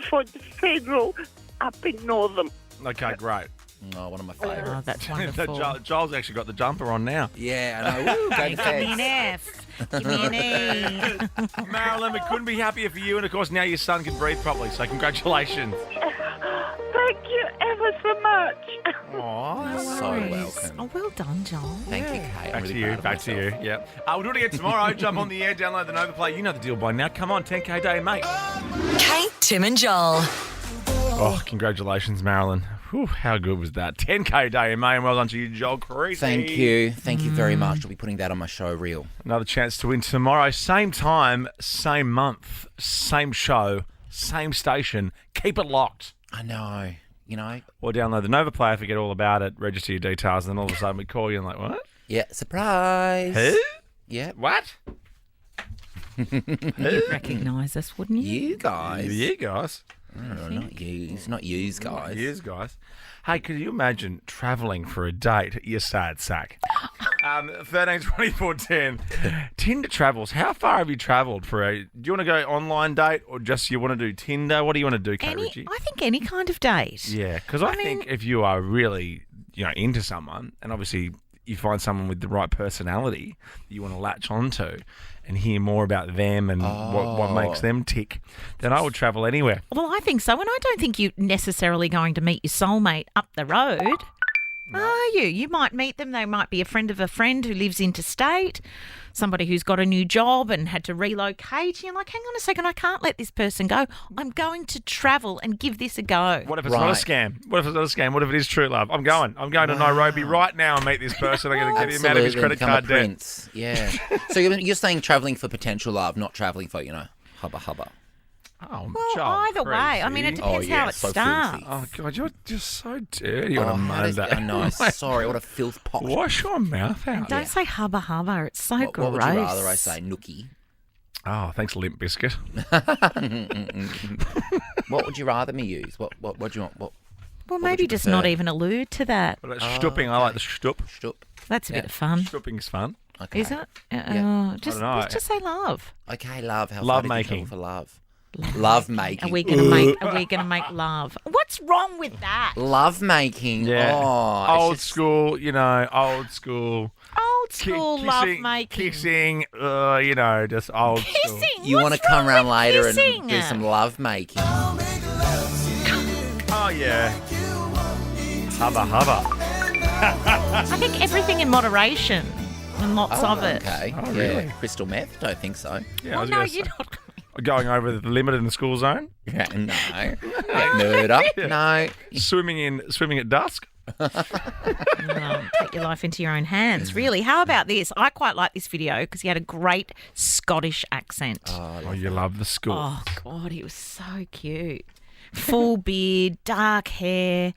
for the Federal up in Northern. Okay, great. Oh, one of my favourites. Oh, that's wonderful. Joel's actually got the jumper on now. Yeah, I know. Woo, go Give me an Feds. F. Give me an E. Marilyn, we couldn't be happier for you, and of course now your son can breathe properly. So congratulations. Thank you ever so much. Oh, So welcome. Oh, well done, Joel. Thank you, Kate. Back to you. Back to you. Yeah. We'll do it again tomorrow. Jump on the air, download the Nova Play. You know the deal by now. Come on, 10K day, mate. Kate, Tim and Joel. Oh, congratulations, Marilyn. Whew, how good was that? 10K day in May, and well done to you, Joel Creasey. Thank you. Thank you very much. I'll be putting that on my show reel. Another chance to win tomorrow. Same time, same month, same show, same station. Keep it locked. I know. You know? Or download the Nova Player, forget all about it, register your details, and then all of a sudden we call you and like, what? Yeah, surprise. Who? Yeah. What? You'd recognise us, wouldn't you? You guys. You guys. Oh, not you. It's not yous, guys. Yous, guys. Hey, could you imagine travelling for a date? You sad sack. 13 24 10. Tinder travels. How far have you travelled for a... Do you want to go online date or just you want to do Tinder? What do you want to do, Kate Ritchie? I think any kind of date. Yeah, because I think if you are really, into someone, and obviously you find someone with the right personality that you want to latch onto and hear more about them and what makes them tick, then I would travel anywhere. Well, I think so. And I don't think you're necessarily going to meet your soulmate up the road. No. Are you? You might meet them. They might be a friend of a friend who lives interstate, somebody who's got a new job and had to relocate. You're like, hang on a second, I can't let this person go. I'm going to travel and give this a go. What if it's not a scam? What if it's not a scam? What if it is true love? I'm going to Nairobi right now and meet this person. I'm going to get him out of his credit card debt. Prince. Yeah. So you're saying travelling for potential love, not travelling for, hubba hubba. Oh, well, Joel either way. I mean, it depends how it starts. Oh, God, you're just so dirty on a Monday. I know. Sorry, what a filth pot. Wash your mouth out. And don't say hubba hubba. It's so gross. What would you rather I say? Nookie. Oh, thanks, Limp Biscuit. What would you rather me use? What do you want? Well, maybe just not even allude to that. Well, stooping. I like the stoop. That's a bit of fun. Stooping's fun. Okay. Is it? Yeah. Let's just say love. Okay, love. How love far did you making. travel for love? Love making. Are we gonna make love? What's wrong with that? Love making. Yeah. Oh, it's old just- school, old school. Old school love kissing, making. Kissing, just old school. Kissing. You want What's to come wrong around with later kissing? and do some love making. Oh, yeah. Hubba, hubba. I think everything in moderation and lots of it. Okay. Oh, yeah. really? Crystal meth? Don't think so. Yeah, I Well, was no, gonna you're say. not. Going over the limit in the school zone? Yeah, no. Murder? No. Swimming at dusk? Take your life into your own hands, really. How about this? I quite like this video because he had a great Scottish accent. Oh, you love the school. Oh, God, he was so cute. Full beard, dark hair.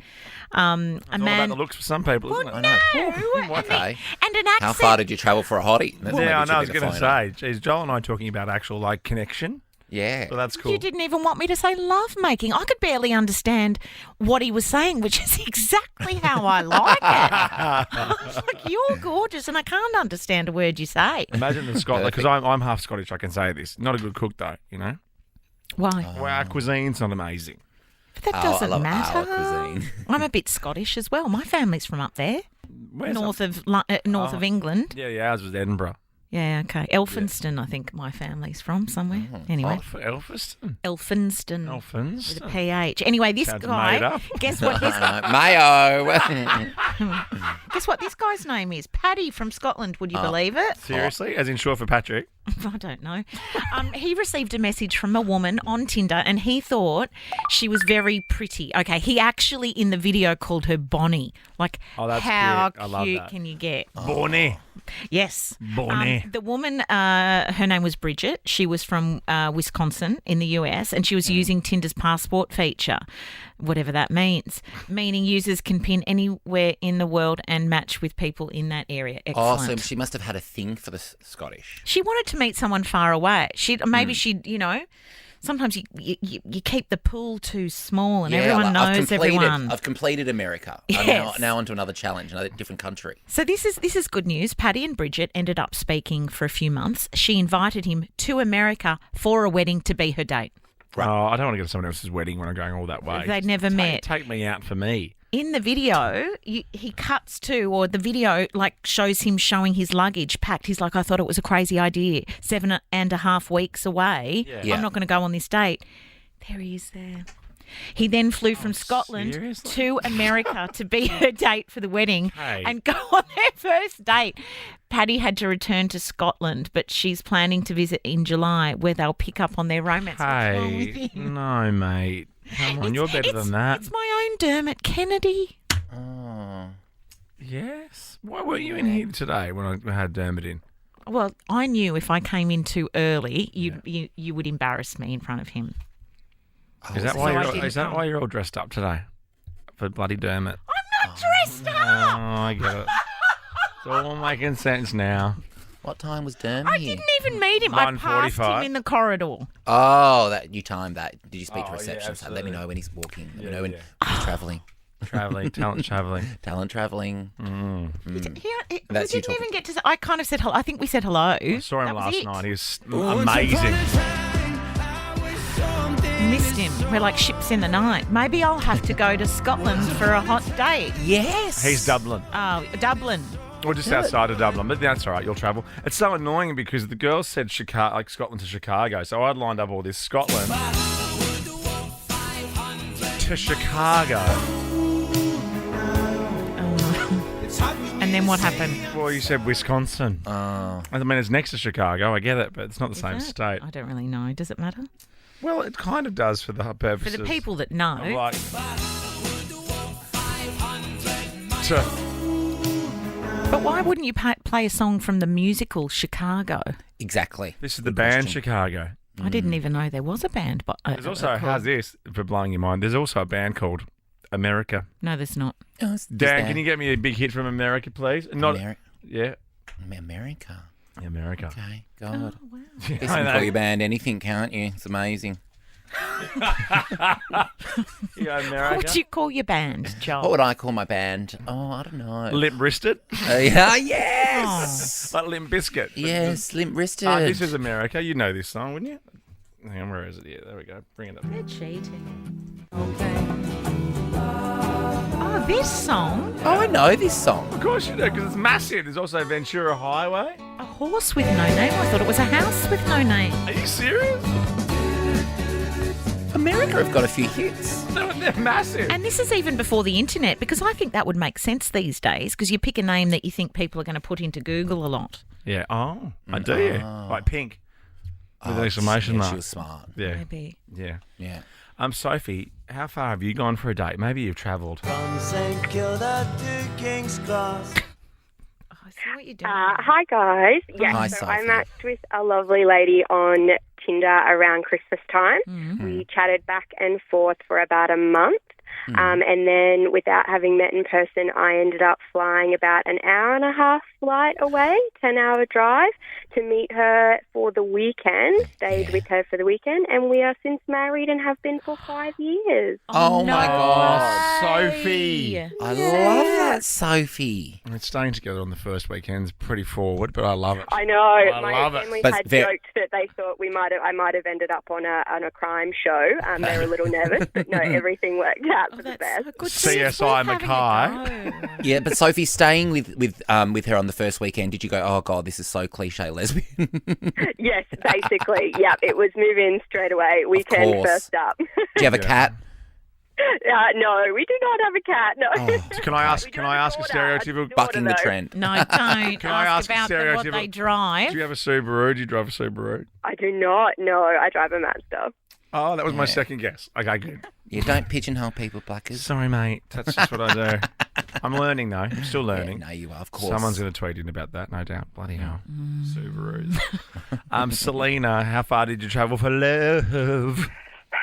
A All man. about the looks for some people, isn't it? I know. Okay. And an accent. How far did you travel for a hottie? That's maybe Yeah, I should know. I be was the going to final. say, geez, Joel and I talking about actual connection. Yeah. So that's cool. You didn't even want me to say love making. I could barely understand what he was saying, which is exactly how I like it. I was like, you're gorgeous, and I can't understand a word you say. Imagine the Scotland, because I'm half Scottish. I can say this. Not a good cook though. Why? Well, our cuisine's not amazing. But that I doesn't love matter. our cuisine. I'm a bit Scottish as well. My family's from up there, Where's north of England. Yeah, ours was Edinburgh. Yeah, okay. Elphinston, I think my family's from somewhere. Anyway, Elphinston. Elphinston. With a Elphinston. PH. Anyway, this Sounds guy. made up. Guess what this Mayo. Guess what this guy's name is? Paddy from Scotland. Would you believe it? Seriously? As in short for Patrick? I don't know. He received a message from a woman on Tinder and he thought she was very pretty. Okay, he actually in the video called her Bonnie. Like, Oh, that's how cute. I love cute that. can you get? Bonnie. Yes. Bonnie. The woman, her name was Bridget. She was from Wisconsin in the US and she was using Tinder's passport feature, whatever that means, meaning users can pin anywhere in the world and match with people in that area. Oh, Excellent. so she must have had a thing for the Scottish. She wanted to meet someone far away. Maybe she'd, sometimes you keep the pool too small and everyone knows everyone. I've completed America. Yes. I'm now onto another challenge, another different country. So this is good news. Paddy and Bridget ended up speaking for a few months. She invited him to America for a wedding to be her date. Right. Oh, I don't want to go to someone else's wedding when I'm going all that way. They'd never met. Take me out for me. In the video, he cuts to, or the video shows him showing his luggage packed. He's like, I thought it was a crazy idea. 7.5 weeks away. Yeah. I'm not going to go on this date. There he is there. He then flew from Scotland seriously? to America to be her date for the wedding Hey. and go on their first date. Paddy had to return to Scotland, but she's planning to visit in July where they'll pick up on their romance. What's wrong with Hey, him? no, mate. Come on, you're better than that. It's my own Dermot Kennedy. Oh. Yes. Why weren't you in here today when I had Dermot in? Well, I knew if I came in too early, you would embarrass me in front of him. Is that So why I you're? didn't Is that come. why you're all dressed up today? For bloody Dermot. I'm not dressed Oh, up. I get it. It's all making sense now. What time was Dermot I here? didn't even meet him. I passed 9:45. him in the corridor. Oh, that you timed that. Did you speak to Oh, yeah, reception? So let me absolutely. know when he's walking. Let me Yeah, know when yeah. he's travelling. Traveling, talent traveling. Talent travelling. We That's you didn't talking. even get to. I kind of said hello. I think we said hello. I saw him That was last it. night. He was amazing. Missed him. We're like ships in the night. Maybe I'll have to go to Scotland for a hot date. Yes. He's Dublin. Oh, Dublin. Or just outside of Dublin, but that's all right. You'll travel. It's so annoying because the girls said Chicago, like Scotland to Chicago, so I'd lined up all this Scotland to Chicago. And then what happened? Well, you said Wisconsin. Oh. I mean, it's next to Chicago. I get it, but it's not the same Is it? state. I don't really know. Does it matter? Well, it kind of does for the For purposes. the people that know. of, like, to, But why wouldn't you play a song from the musical Chicago? Exactly. this is the Good band question. Chicago. I didn't even know there was a band. But There's also, how's this for blowing your mind? There's also a band called America. No, there's not. Oh, is Dan, that can you get me a big hit from America, please? Not, yeah, America. America. Okay, God. Oh, wow. You I can know. call your band anything, can't you? It's amazing. Yeah, What America. would you call your band, Joel? What would I call my band? Oh, I don't know. Limp wristed, Yeah, yes. like Limp Biscuit. Yes, limp wristed. This is America. You know this song, wouldn't you? Hang on, where is it? Yeah, there we go. Bring it up. They're cheating. Oh, this song. Oh, I know this song. Of course you do, because it's massive. There's also Ventura Highway. A horse with no name. I thought it was a house with no name. Are you serious? America have got a few hits. They're massive. And this is even before the internet, because I think that would make sense these days, because you pick a name that you think people are going to put into Google a lot. Yeah. Oh, I do. Yeah. Like Pink. With an exclamation mark. She was smart. Yeah. Maybe. Yeah. Yeah. Sophie, how far have you gone for a date? Maybe you've travelled. From St Kilda to King's Cross. Oh, I see what you're doing. Hi, guys. Yes, Hi, so I Sophie. matched with a lovely lady on Tinder around Christmas time. We chatted back and forth for about a month. And then without having met in person, I ended up flying about an hour and a half flight away, 10-hour drive, to meet her for the weekend, stayed with her for the weekend, and we are since married and have been for 5 years. Oh, my God. Sophie. I love that, Sophie. And staying together on the first weekend's pretty forward, but I love it. I know. I My love it. family But had very- joked that they thought I might have ended up on a crime show. They were a little nervous, but no, everything worked out for the best. CSI Mackay. Yeah, but Sophie, staying with her on the first weekend, did you go, oh, God, this is so cliche lesbian? Yes, basically. Yeah, it was move in straight away. Weekend course. first up. Do you have a cat? No, we do not have a cat. No. Can I ask a stereotypical Bucking the trend. No, don't. Can I ask about what they drive. Do you have a Subaru? Do you drive a Subaru? I do not. No, I drive a Mazda. Oh, that was my second guess. Okay, good. You don't pigeonhole people, Blackers. Sorry, mate. That's just what I do. I'm learning, though. I'm still learning. Yeah, no, you are, of course. Someone's going to tweet in about that, no doubt. Bloody hell. Subarus. Selena, how far did you travel for love?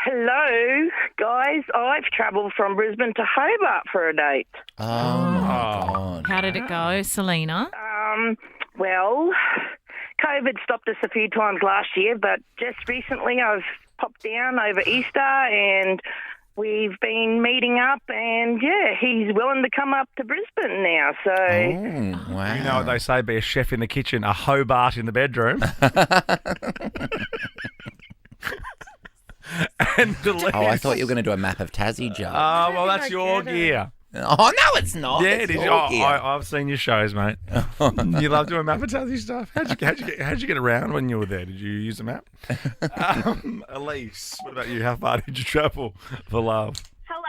Hello, guys. I've travelled from Brisbane to Hobart for a date. Oh, my God. How did it go, Selena? Well, COVID stopped us a few times last year, but just recently I've popped down over Easter and we've been meeting up and, yeah, he's willing to come up to Brisbane now. So, Oh, wow. You know what they say, be a chef in the kitchen, a Hobart in the bedroom. And Oh, I thought you were going to do a map of Tassie, Joe. Oh, well, that's your gear. Oh, no, it's not. Yeah, It's it is. your gear. I've seen your shows, mate. You love doing map of Tassie stuff. How'd you get around when you were there? Did you use a map? Elise, what about you? How far did you travel for love? Hello.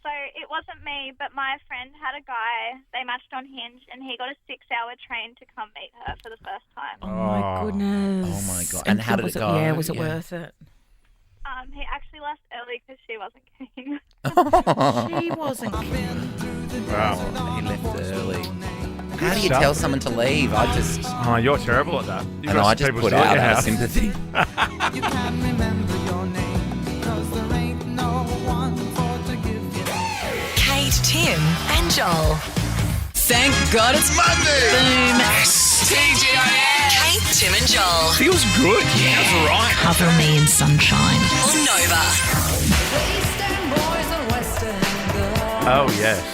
So it wasn't me, but my friend had a guy. They matched on Hinge, and he got a 6-hour train to come meet her for the first time. Oh, my goodness. Oh, my God. And how did it go? Yeah, was it worth it? He actually left early because she wasn't keen. She wasn't keen. Wow. He left early. How do you tell someone to leave? I just... Oh, you're terrible at that. You've I got know, I just people put sort out your out of house. sympathy. You can remember your name, because there ain't no one for to give you. Kate, Tim, and Joel. Thank God it's Monday. Boom. TGIF. Kate, Tim, and Joel. Feels good. Yeah. That's right. Cover me in sunshine. On Nova. Oh, yes.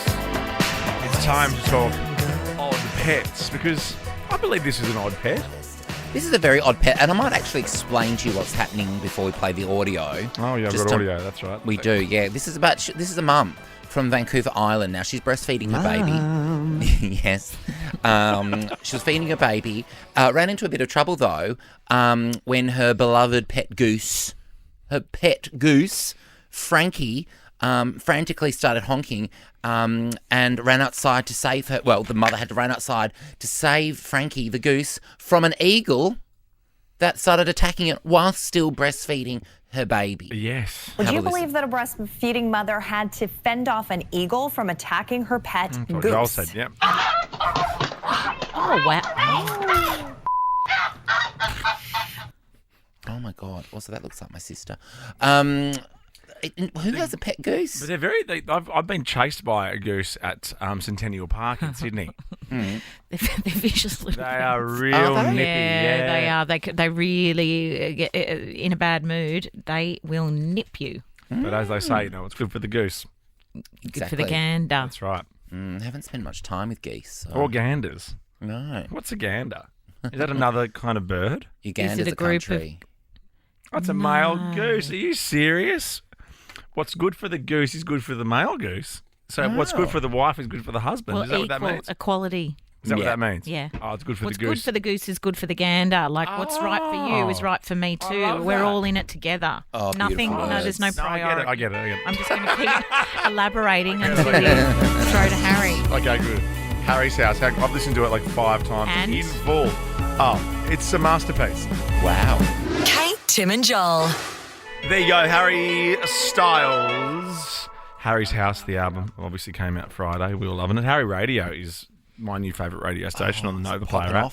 It's time to talk odd pets, because I believe this is an odd pet. This is a very odd pet, and I might actually explain to you what's happening before we play the audio. Oh, yeah, I've Just got to- audio. That's right. We do, yeah. This is a mum from Vancouver Island. Now, she's breastfeeding her baby. Yes. She was feeding her baby. Ran into a bit of trouble, though, when her beloved pet goose, Frankie, frantically started honking and ran outside to save her. Well, the mother had to run outside to save Frankie, the goose, from an eagle that started attacking it while still breastfeeding her baby. Yes. Would Have you a listen. believe that a breastfeeding mother had to fend off an eagle from attacking her pet That's what goose? Joel said, yeah. Oh, wow. Oh, my God. Also, that looks like my sister. Who has a pet goose? But I've been chased by a goose at Centennial Park in Sydney. They're vicious little They are things. real nippy. Yeah, they are. They really get in a bad mood. They will nip you. But as they say, it's good for the goose. Good for the gander. That's right. Haven't spent much time with geese. So. Or ganders. No. What's a gander? Is that another kind of bird? Uganda's Is it a group country. That's a male goose. Are you serious? What's good for the goose is good for the male goose. So what's good for the wife is good for the husband. Well, is that what that means? Equality. Is that what that means? Yeah. Oh, it's good for What's the goose. good for the goose is good for the gander. Like what's right for you is right for me too. We're all in it together. Oh, Nothing. beautiful No, there's no words. priority. I get it. I'm just going to keep elaborating until you throw to Harry. Okay, good. Harry's house. I've listened to it like 5 times. And? In full. Oh, it's a masterpiece. Wow. Kate, Tim and Joel. There you go, Harry Styles. Harry's House, the album, obviously came out Friday. We were loving it. Harry Radio is my new favourite radio station on the Nova Player app.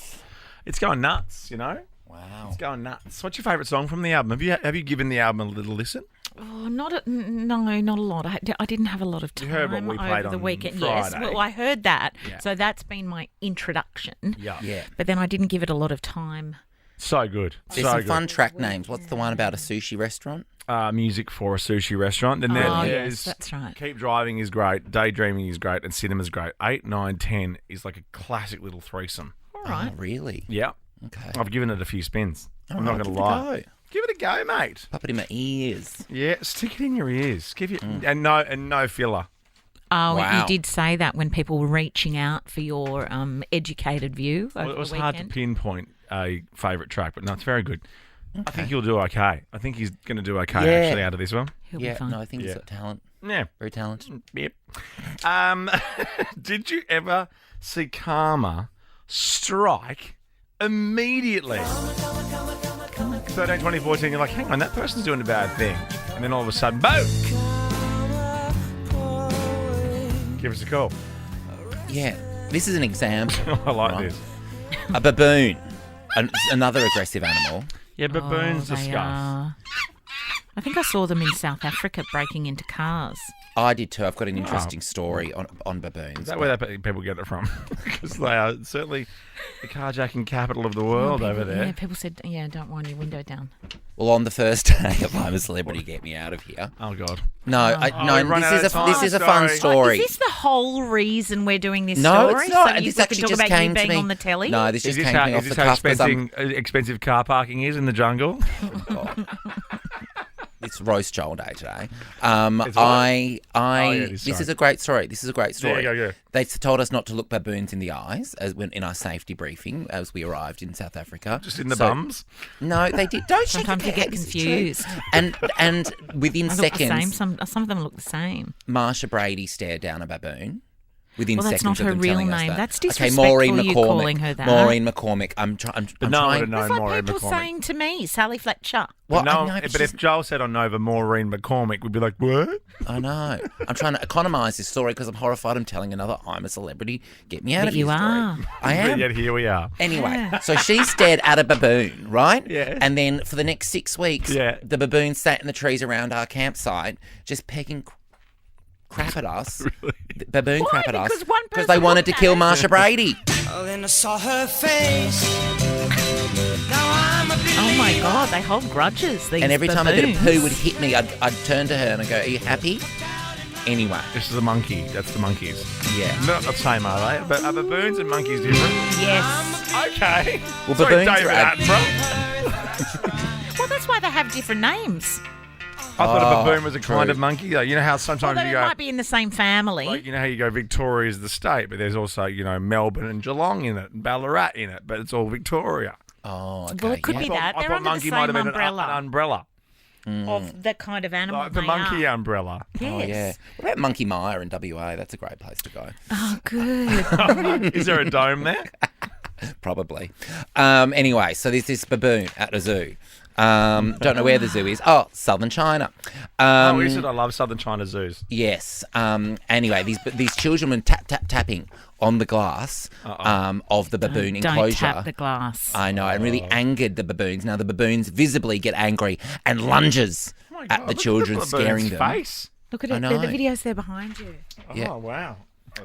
It's going nuts, you know? Wow. It's going nuts. What's your favourite song from the album? Have you given the album a little listen? Oh, not a lot. I didn't have a lot of time. You heard what we played over the on weekend. Friday. Yes, well, I heard that. Yeah. So that's been my introduction. Yeah. But then I didn't give it a lot of time. So good. There's some fun track names. What's the one about a sushi restaurant? Music for a sushi restaurant. Then there's yes, that's right. Keep Driving is great. Daydreaming is great. And Cinema's great. 8, 9, 10 is like a classic little threesome. All right. Oh, really? Yeah. Okay. I've given it a few spins. I'm right, not going give to it a lie. go. Give it a go, mate. Pop it in my ears. Yeah, stick it in your ears. Give it and no filler. Oh, Wow. you did say that when people were reaching out for your educated view over Well, it was the hard to weekend. pinpoint a favourite track, but no, it's very good. I think he'll do okay. I think he's going to do okay Yeah. actually out of this one. He'll be Yeah, fine. no, I think he's got talent. Yeah. Very talented. Yep. Did you ever see karma strike immediately? 13, 2014, you're like, hang on, that person's doing a bad thing. And then all of a sudden, boom! Give us a call. Yeah. This is an example. I like right? this. A baboon. Another aggressive animal. Yeah, baboons Oh, are they scuff. are. I think I saw them in South Africa breaking into cars. I did too. I've got an interesting story on baboons. Is that where people get it from? Because they are certainly the carjacking capital of the world over there. Yeah, people said, don't wind your window down. Well, on the first day of I'm a Celebrity, Get Me Out of Here. Oh, God. No, we've run out of time. this is a fun story. Is this the whole reason we're doing this No, story? it's not. So This we actually can talk just about came you to being me. on the telly? No, this Is just this came how, to me off is the this how cuff. 'Cause expensive car parking is in the jungle? It's roast Joel day today. It's what? This is a great story. Yeah, go. They told us not to look baboons in the eyes in our safety briefing as we arrived in South Africa. Just in the bums? No, they did. Don't shake Sometimes your you get head, this is true. confused. And within They look the seconds, same. Some of them look the same. Marsha Brady stared down a baboon. Within Well, that's seconds not her of them real telling us name. that. That's Okay, disrespectful, Maureen you McCormick. calling her that. Maureen McCormick. I'm But trying. no one would know It's like Maureen people McCormick. saying to me, Sally Fletcher. Well, But, I know, but if Joel said on Nova Maureen McCormick, we'd be like, what? I know. I'm trying to economise this story because I'm horrified I'm telling another I'm a Celebrity, Get Me Out But of Here you story. are. I But am. yet here we are. Anyway, so she stared at a baboon, right? Yes. And then for the next 6 weeks, Yeah. the baboon sat in the trees around our campsite just pecking crap at us. Really? Baboon crap at us. Because one Because person they wanted to looked kill at Marsha Brady. Oh, then I saw her face. Now I'm a Oh my God, they hold grudges. These And every time a bit of baboons. poo would hit me, I'd turn to her and I'd go, are you happy? Anyway, This is a monkey. That's the monkeys. yeah. Not the same, are they? But are baboons and monkeys different? Yes. Okay. Well, Sorry, baboons David are- Attenborough. Well, that's why they have different names. I thought a Oh, baboon was a kind true. of monkey. Like, you know how Well, sometimes they you go, might be in the same family. like, you know how you go Victoria's the state, but there's also, Melbourne and Geelong in it, and Ballarat in it, but it's all Victoria. Oh, okay. Well, it could yeah. be that. I They're thought under the monkey might same have been umbrella an umbrella. of the kind of animal Like the they monkey are. umbrella. Yes. Oh, yeah. What about Monkey Mire in WA? That's a great place to go. Oh, good. Is there a dome there? Probably. Anyway, so there's this baboon at a zoo. Don't know where the zoo is. Oh, southern China. You said I love southern China zoos. Yes. Anyway, these children were tapping on the glass of the baboon Don't enclosure. tap the glass. I know, and really angered the baboons. Now the baboons visibly get angry and lunges Oh my at God, the look children, the scaring baboon's them. face. Look at I it. know. The video's there behind you. Yeah. Oh, wow.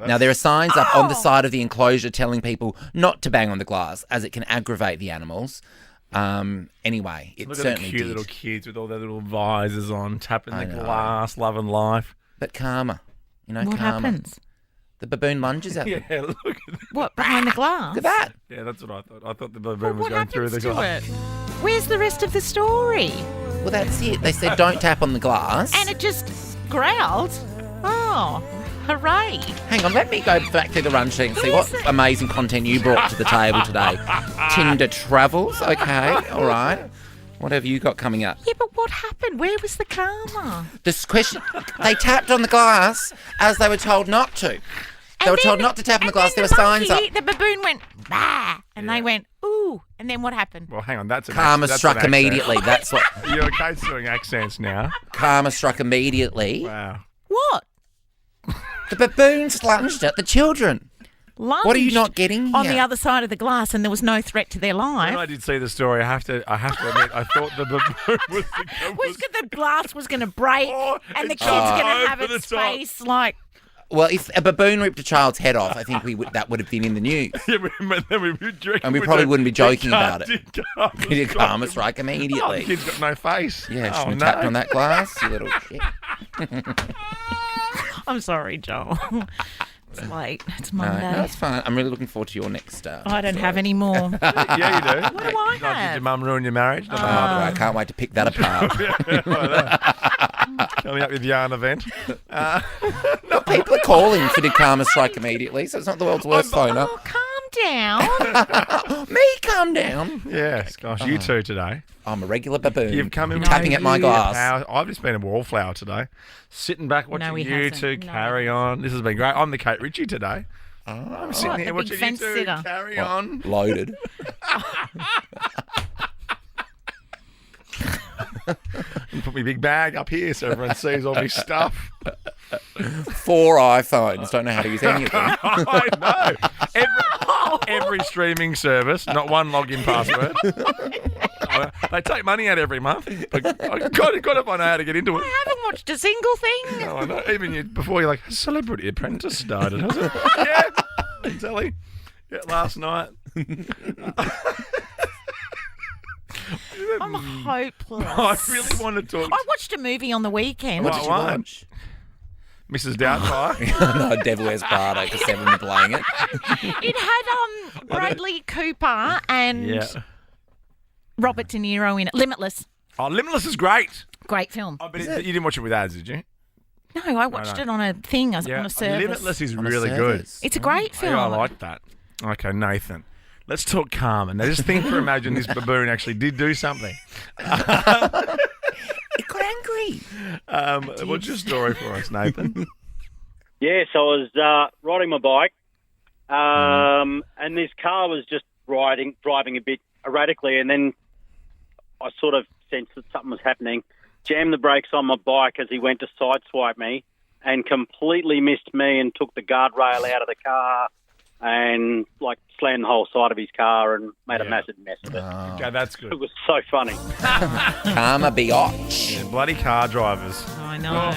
Now, there are signs up on the side of the enclosure telling people not to bang on the glass as it can aggravate the animals. Anyway, it Look at certainly the cute did. little kids with all their little visors on, tapping I the know. glass, loving life. But karma. What karma. happens? The baboon lunges at them. Yeah, look at that. What, behind the glass? Look at that. Yeah, that's what I thought. I thought the baboon was What going through happens the to glass. it? Where's the rest of the story? Well, that's it. They said don't tap on the glass. And it just growled. Oh, hooray. Hang on, let me go back to the run sheet and see what amazing content you brought to the table today. Tinder travels, okay, all right. What have you got coming up? Yeah, but what happened? Where was the karma? This question, they tapped on the glass as they were told not to. They were told not to tap on the glass. There were signs up. The baboon went, bah, and they went, ooh. And then what happened? Well, hang on, that's an Karma that's struck an accent. immediately. That's what. You're Kate's doing accents now. Karma struck immediately. Wow. What? The baboons lunged at the children. Lunged What are you not getting on here? the other side of the glass, and there was no threat to their life. When I did see the story, I have to admit, I thought the baboon was the glass was going to break, and the kid's going to have its face like. Well, if a baboon ripped a child's head off, I think that would have been in the news. And we probably wouldn't be joking about it. Did karma strike immediately? Oh, the kid's got no face. Yeah, shouldn't have tapped on that glass, you little shit. I'm sorry, Joel. It's late. It's Monday. No, it's fine. I'm really looking forward to your next I don't have any more. Yeah, you do. What do I have? Did your mum ruin your marriage? I can't wait to pick that apart. Coming up with yarn event. No, people are calling for did karma strike immediately, so it's not the world's worst phoner. Oh, calm down. Me calm down. Yes, gosh, you two today. I'm a regular baboon. You've come in tapping at my glass. I've just been a wallflower today, sitting back watching he you hasn't. two No, carry on. This has been great. I'm the Kate Ritchie today. I'm sitting here the big watching you fence two sitter. carry on. Loaded. And put my big bag up here so everyone sees all my stuff. 4 iPhones. Don't know how to use any of them. I know. Every streaming service, not one login password. They take money out every month. I've got to find out how to get into it. I haven't watched a single thing. No, I know. Even before you're like, Celebrity Apprentice started, has it? Yeah. Telly. Yeah, last night. I'm hopeless. I really want to talk. I watched a movie on the weekend. What did you watch? Mrs. Doubtfire. No, Devil Wears Prada, because Seven were playing it. It had Bradley Cooper and Robert De Niro in it. Limitless. Oh, Limitless is great. Great film. Oh, but you didn't watch it with ads, did you? No, I watched it on a thing, on a service. Limitless is really good. It's a great film. Yeah, I like that. Okay, Nathan. Let's talk karma. Now, just think for imagine this baboon actually did do something. It got angry. What's your story for us, Nathan? Yes, I was riding my bike, and this car was just driving a bit erratically, and then I sort of sensed that something was happening. Jammed the brakes on my bike as he went to sideswipe me, and completely missed me and took the guardrail out of the car, and slammed the whole side of his car and made a massive mess of it. Okay, that's good. It was so funny. Karma biatch. Yeah, bloody car drivers. I know.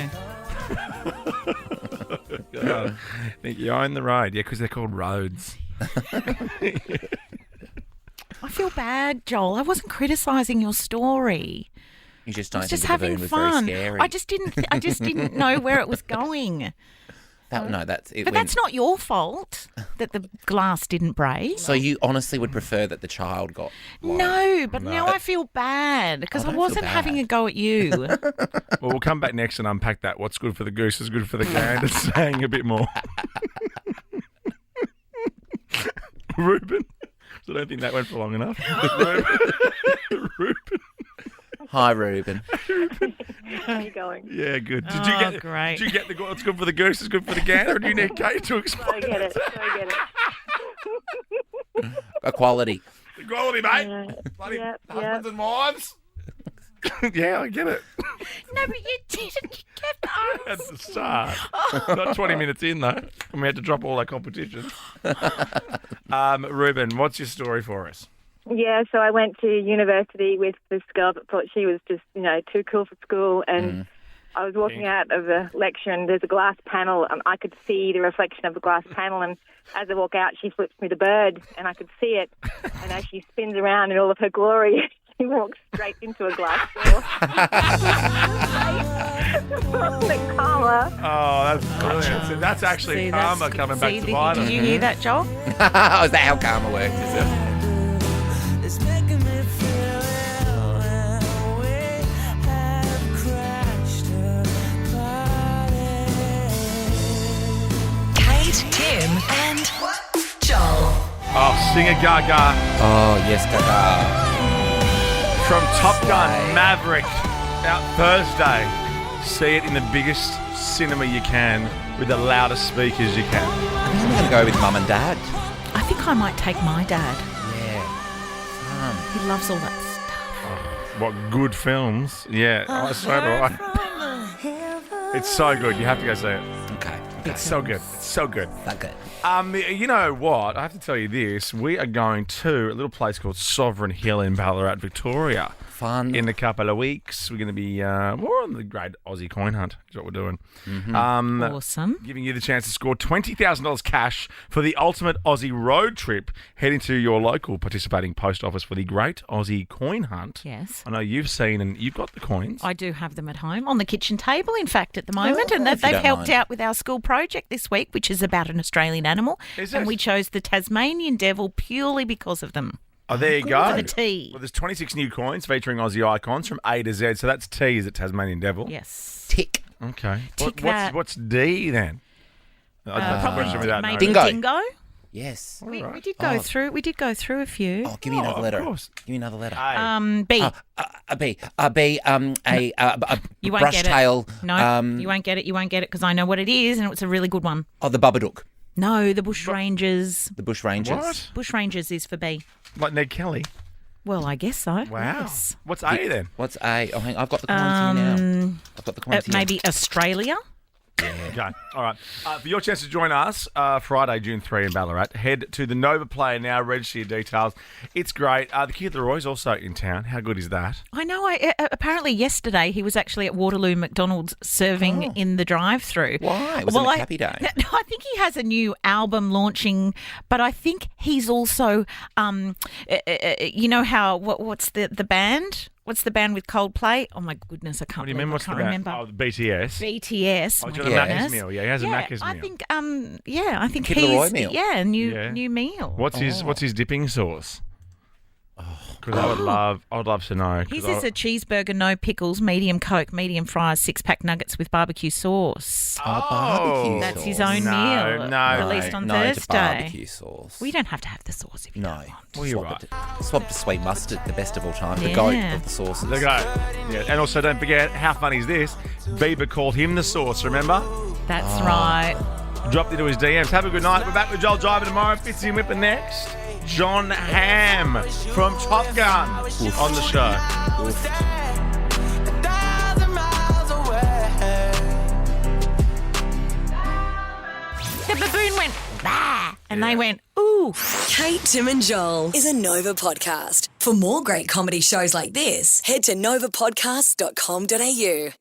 God. I think you own the road. Yeah, because they're called roads. I feel bad, Joel. I wasn't criticising your story. You just I don't was think just the having baboon was fun. very scary. I just didn't know where it was going. That's it. But that's not your fault that the glass didn't break. So you honestly would prefer that the child got... No, but now I feel bad because I wasn't having a go at you. Well, we'll come back next and unpack that. What's good for the goose is good for the gander. Saying a bit more. Ruben. I don't think that went for long enough. Ruben. Hi, Ruben. How are you going? Yeah, good. Great. Did you get the what's good for the goose is good for the gander? Or do you need Kate to explain? I get it. Equality. Equality, mate. Bloody husbands and wives. Yeah, I get it. No, but you didn't. You kept asking. At the start. Not 20 minutes in, though. And we had to drop all our competitions. Ruben, what's your story for us? Yeah, so I went to university with this girl that thought she was just, too cool for school, and I was walking out of the lecture and there's a glass panel and I could see the reflection of the glass panel, and as I walk out she flips me the bird and I could see it, and as she spins around in all of her glory she walks straight into a glass door. Karma. Oh, that's brilliant. So that's actually karma coming back to bite us. Did you hear that, Joel? Is that how karma works, is it? Singer Gaga. Oh, yes, Gaga. From Top Gun Maverick, out Thursday. See it in the biggest cinema you can with the loudest speakers you can. I think I'm going to go with Mum and Dad. I think I might take my dad. Yeah. He loves all that stuff. What good films. Yeah, so do I. It's so good. You have to go see it. Okay. It's so good. It's so good. So good. You know what? I have to tell you this. We are going to a little place called Sovereign Hill in Ballarat, Victoria. Fun. In a couple of weeks. We're going to be more on the great Aussie coin hunt is what we're doing. Mm-hmm. Awesome. Giving you the chance to score $20,000 cash for the ultimate Aussie road trip. Head into your local participating post office for the great Aussie coin hunt. Yes. I know you've seen and you've got the coins. I do have them at home on the kitchen table, in fact, at the moment. And if you they've don't helped mind. out with our school project this week, which is about an Australian animal. Is and it? we chose the Tasmanian devil purely because of them. Oh, there you go. For the T. Well, there's 26 new coins featuring Aussie icons from A to Z. So that's T, is it Tasmanian Devil? Yes. Tick. Okay. Tick that. What's D then? That's a question without maybe knowing. dingo. Yes. We did go through. We did go through a few. Oh, give me another letter. Of course. Give me another letter. B. A B. A B. A You won't brush get it. tail. No, you won't get it. You won't get it because I know what it is, and it's a really good one. Oh, the Babadook. No, the bush rangers. The bush rangers. What? Bush rangers is for B. Like Ned Kelly. Well, I guess so. Wow. Yes. What's A then? What's A? Oh, hang on. I've got the coins here now. I've got the coins here. Maybe Australia. Okay, all right. For your chance to join us, Friday, June 3 in Ballarat, head to the Nova Player now, register your details. It's great. The Kid Leroy's also in town. How good is that? I know. Apparently yesterday he was actually at Waterloo McDonald's serving in the drive-through. Why? Was it a happy day? No, I think he has a new album launching, but I think he's also, you know how, what's the band? What's the band with Coldplay? Oh, my goodness, I can't What do you mean? What's the remember. band? Oh, BTS. BTS. Oh, my he's got a goodness. Macca's meal. Yeah, he has a Macca's I meal. think, I think Kid he's Leroy meal. Yeah, new meal. What's his dipping sauce? Because I would love to know. His is a cheeseburger, no pickles, medium Coke, medium fries, 6-pack nuggets with barbecue sauce. Oh, barbecue That's sauce. his own meal. Released on no Thursday. to barbecue sauce. We don't have to have the sauce if you don't want. Well, you're right. Swap to sweet mustard, the best of all time. The Yeah. goat of the sauces. The goat. Yeah. And also, don't forget, how funny is this? Bieber called him the sauce, remember? That's right. Dropped into his DMs. Have a good night. We're back with Joel Driver tomorrow. Fitzy and Whipper next. John Hamm from Top Gun on the show. The baboon went, bah, and they went, ooh. Kate, Tim and Joel is a Nova podcast. For more great comedy shows like this, head to novapodcast.com.au.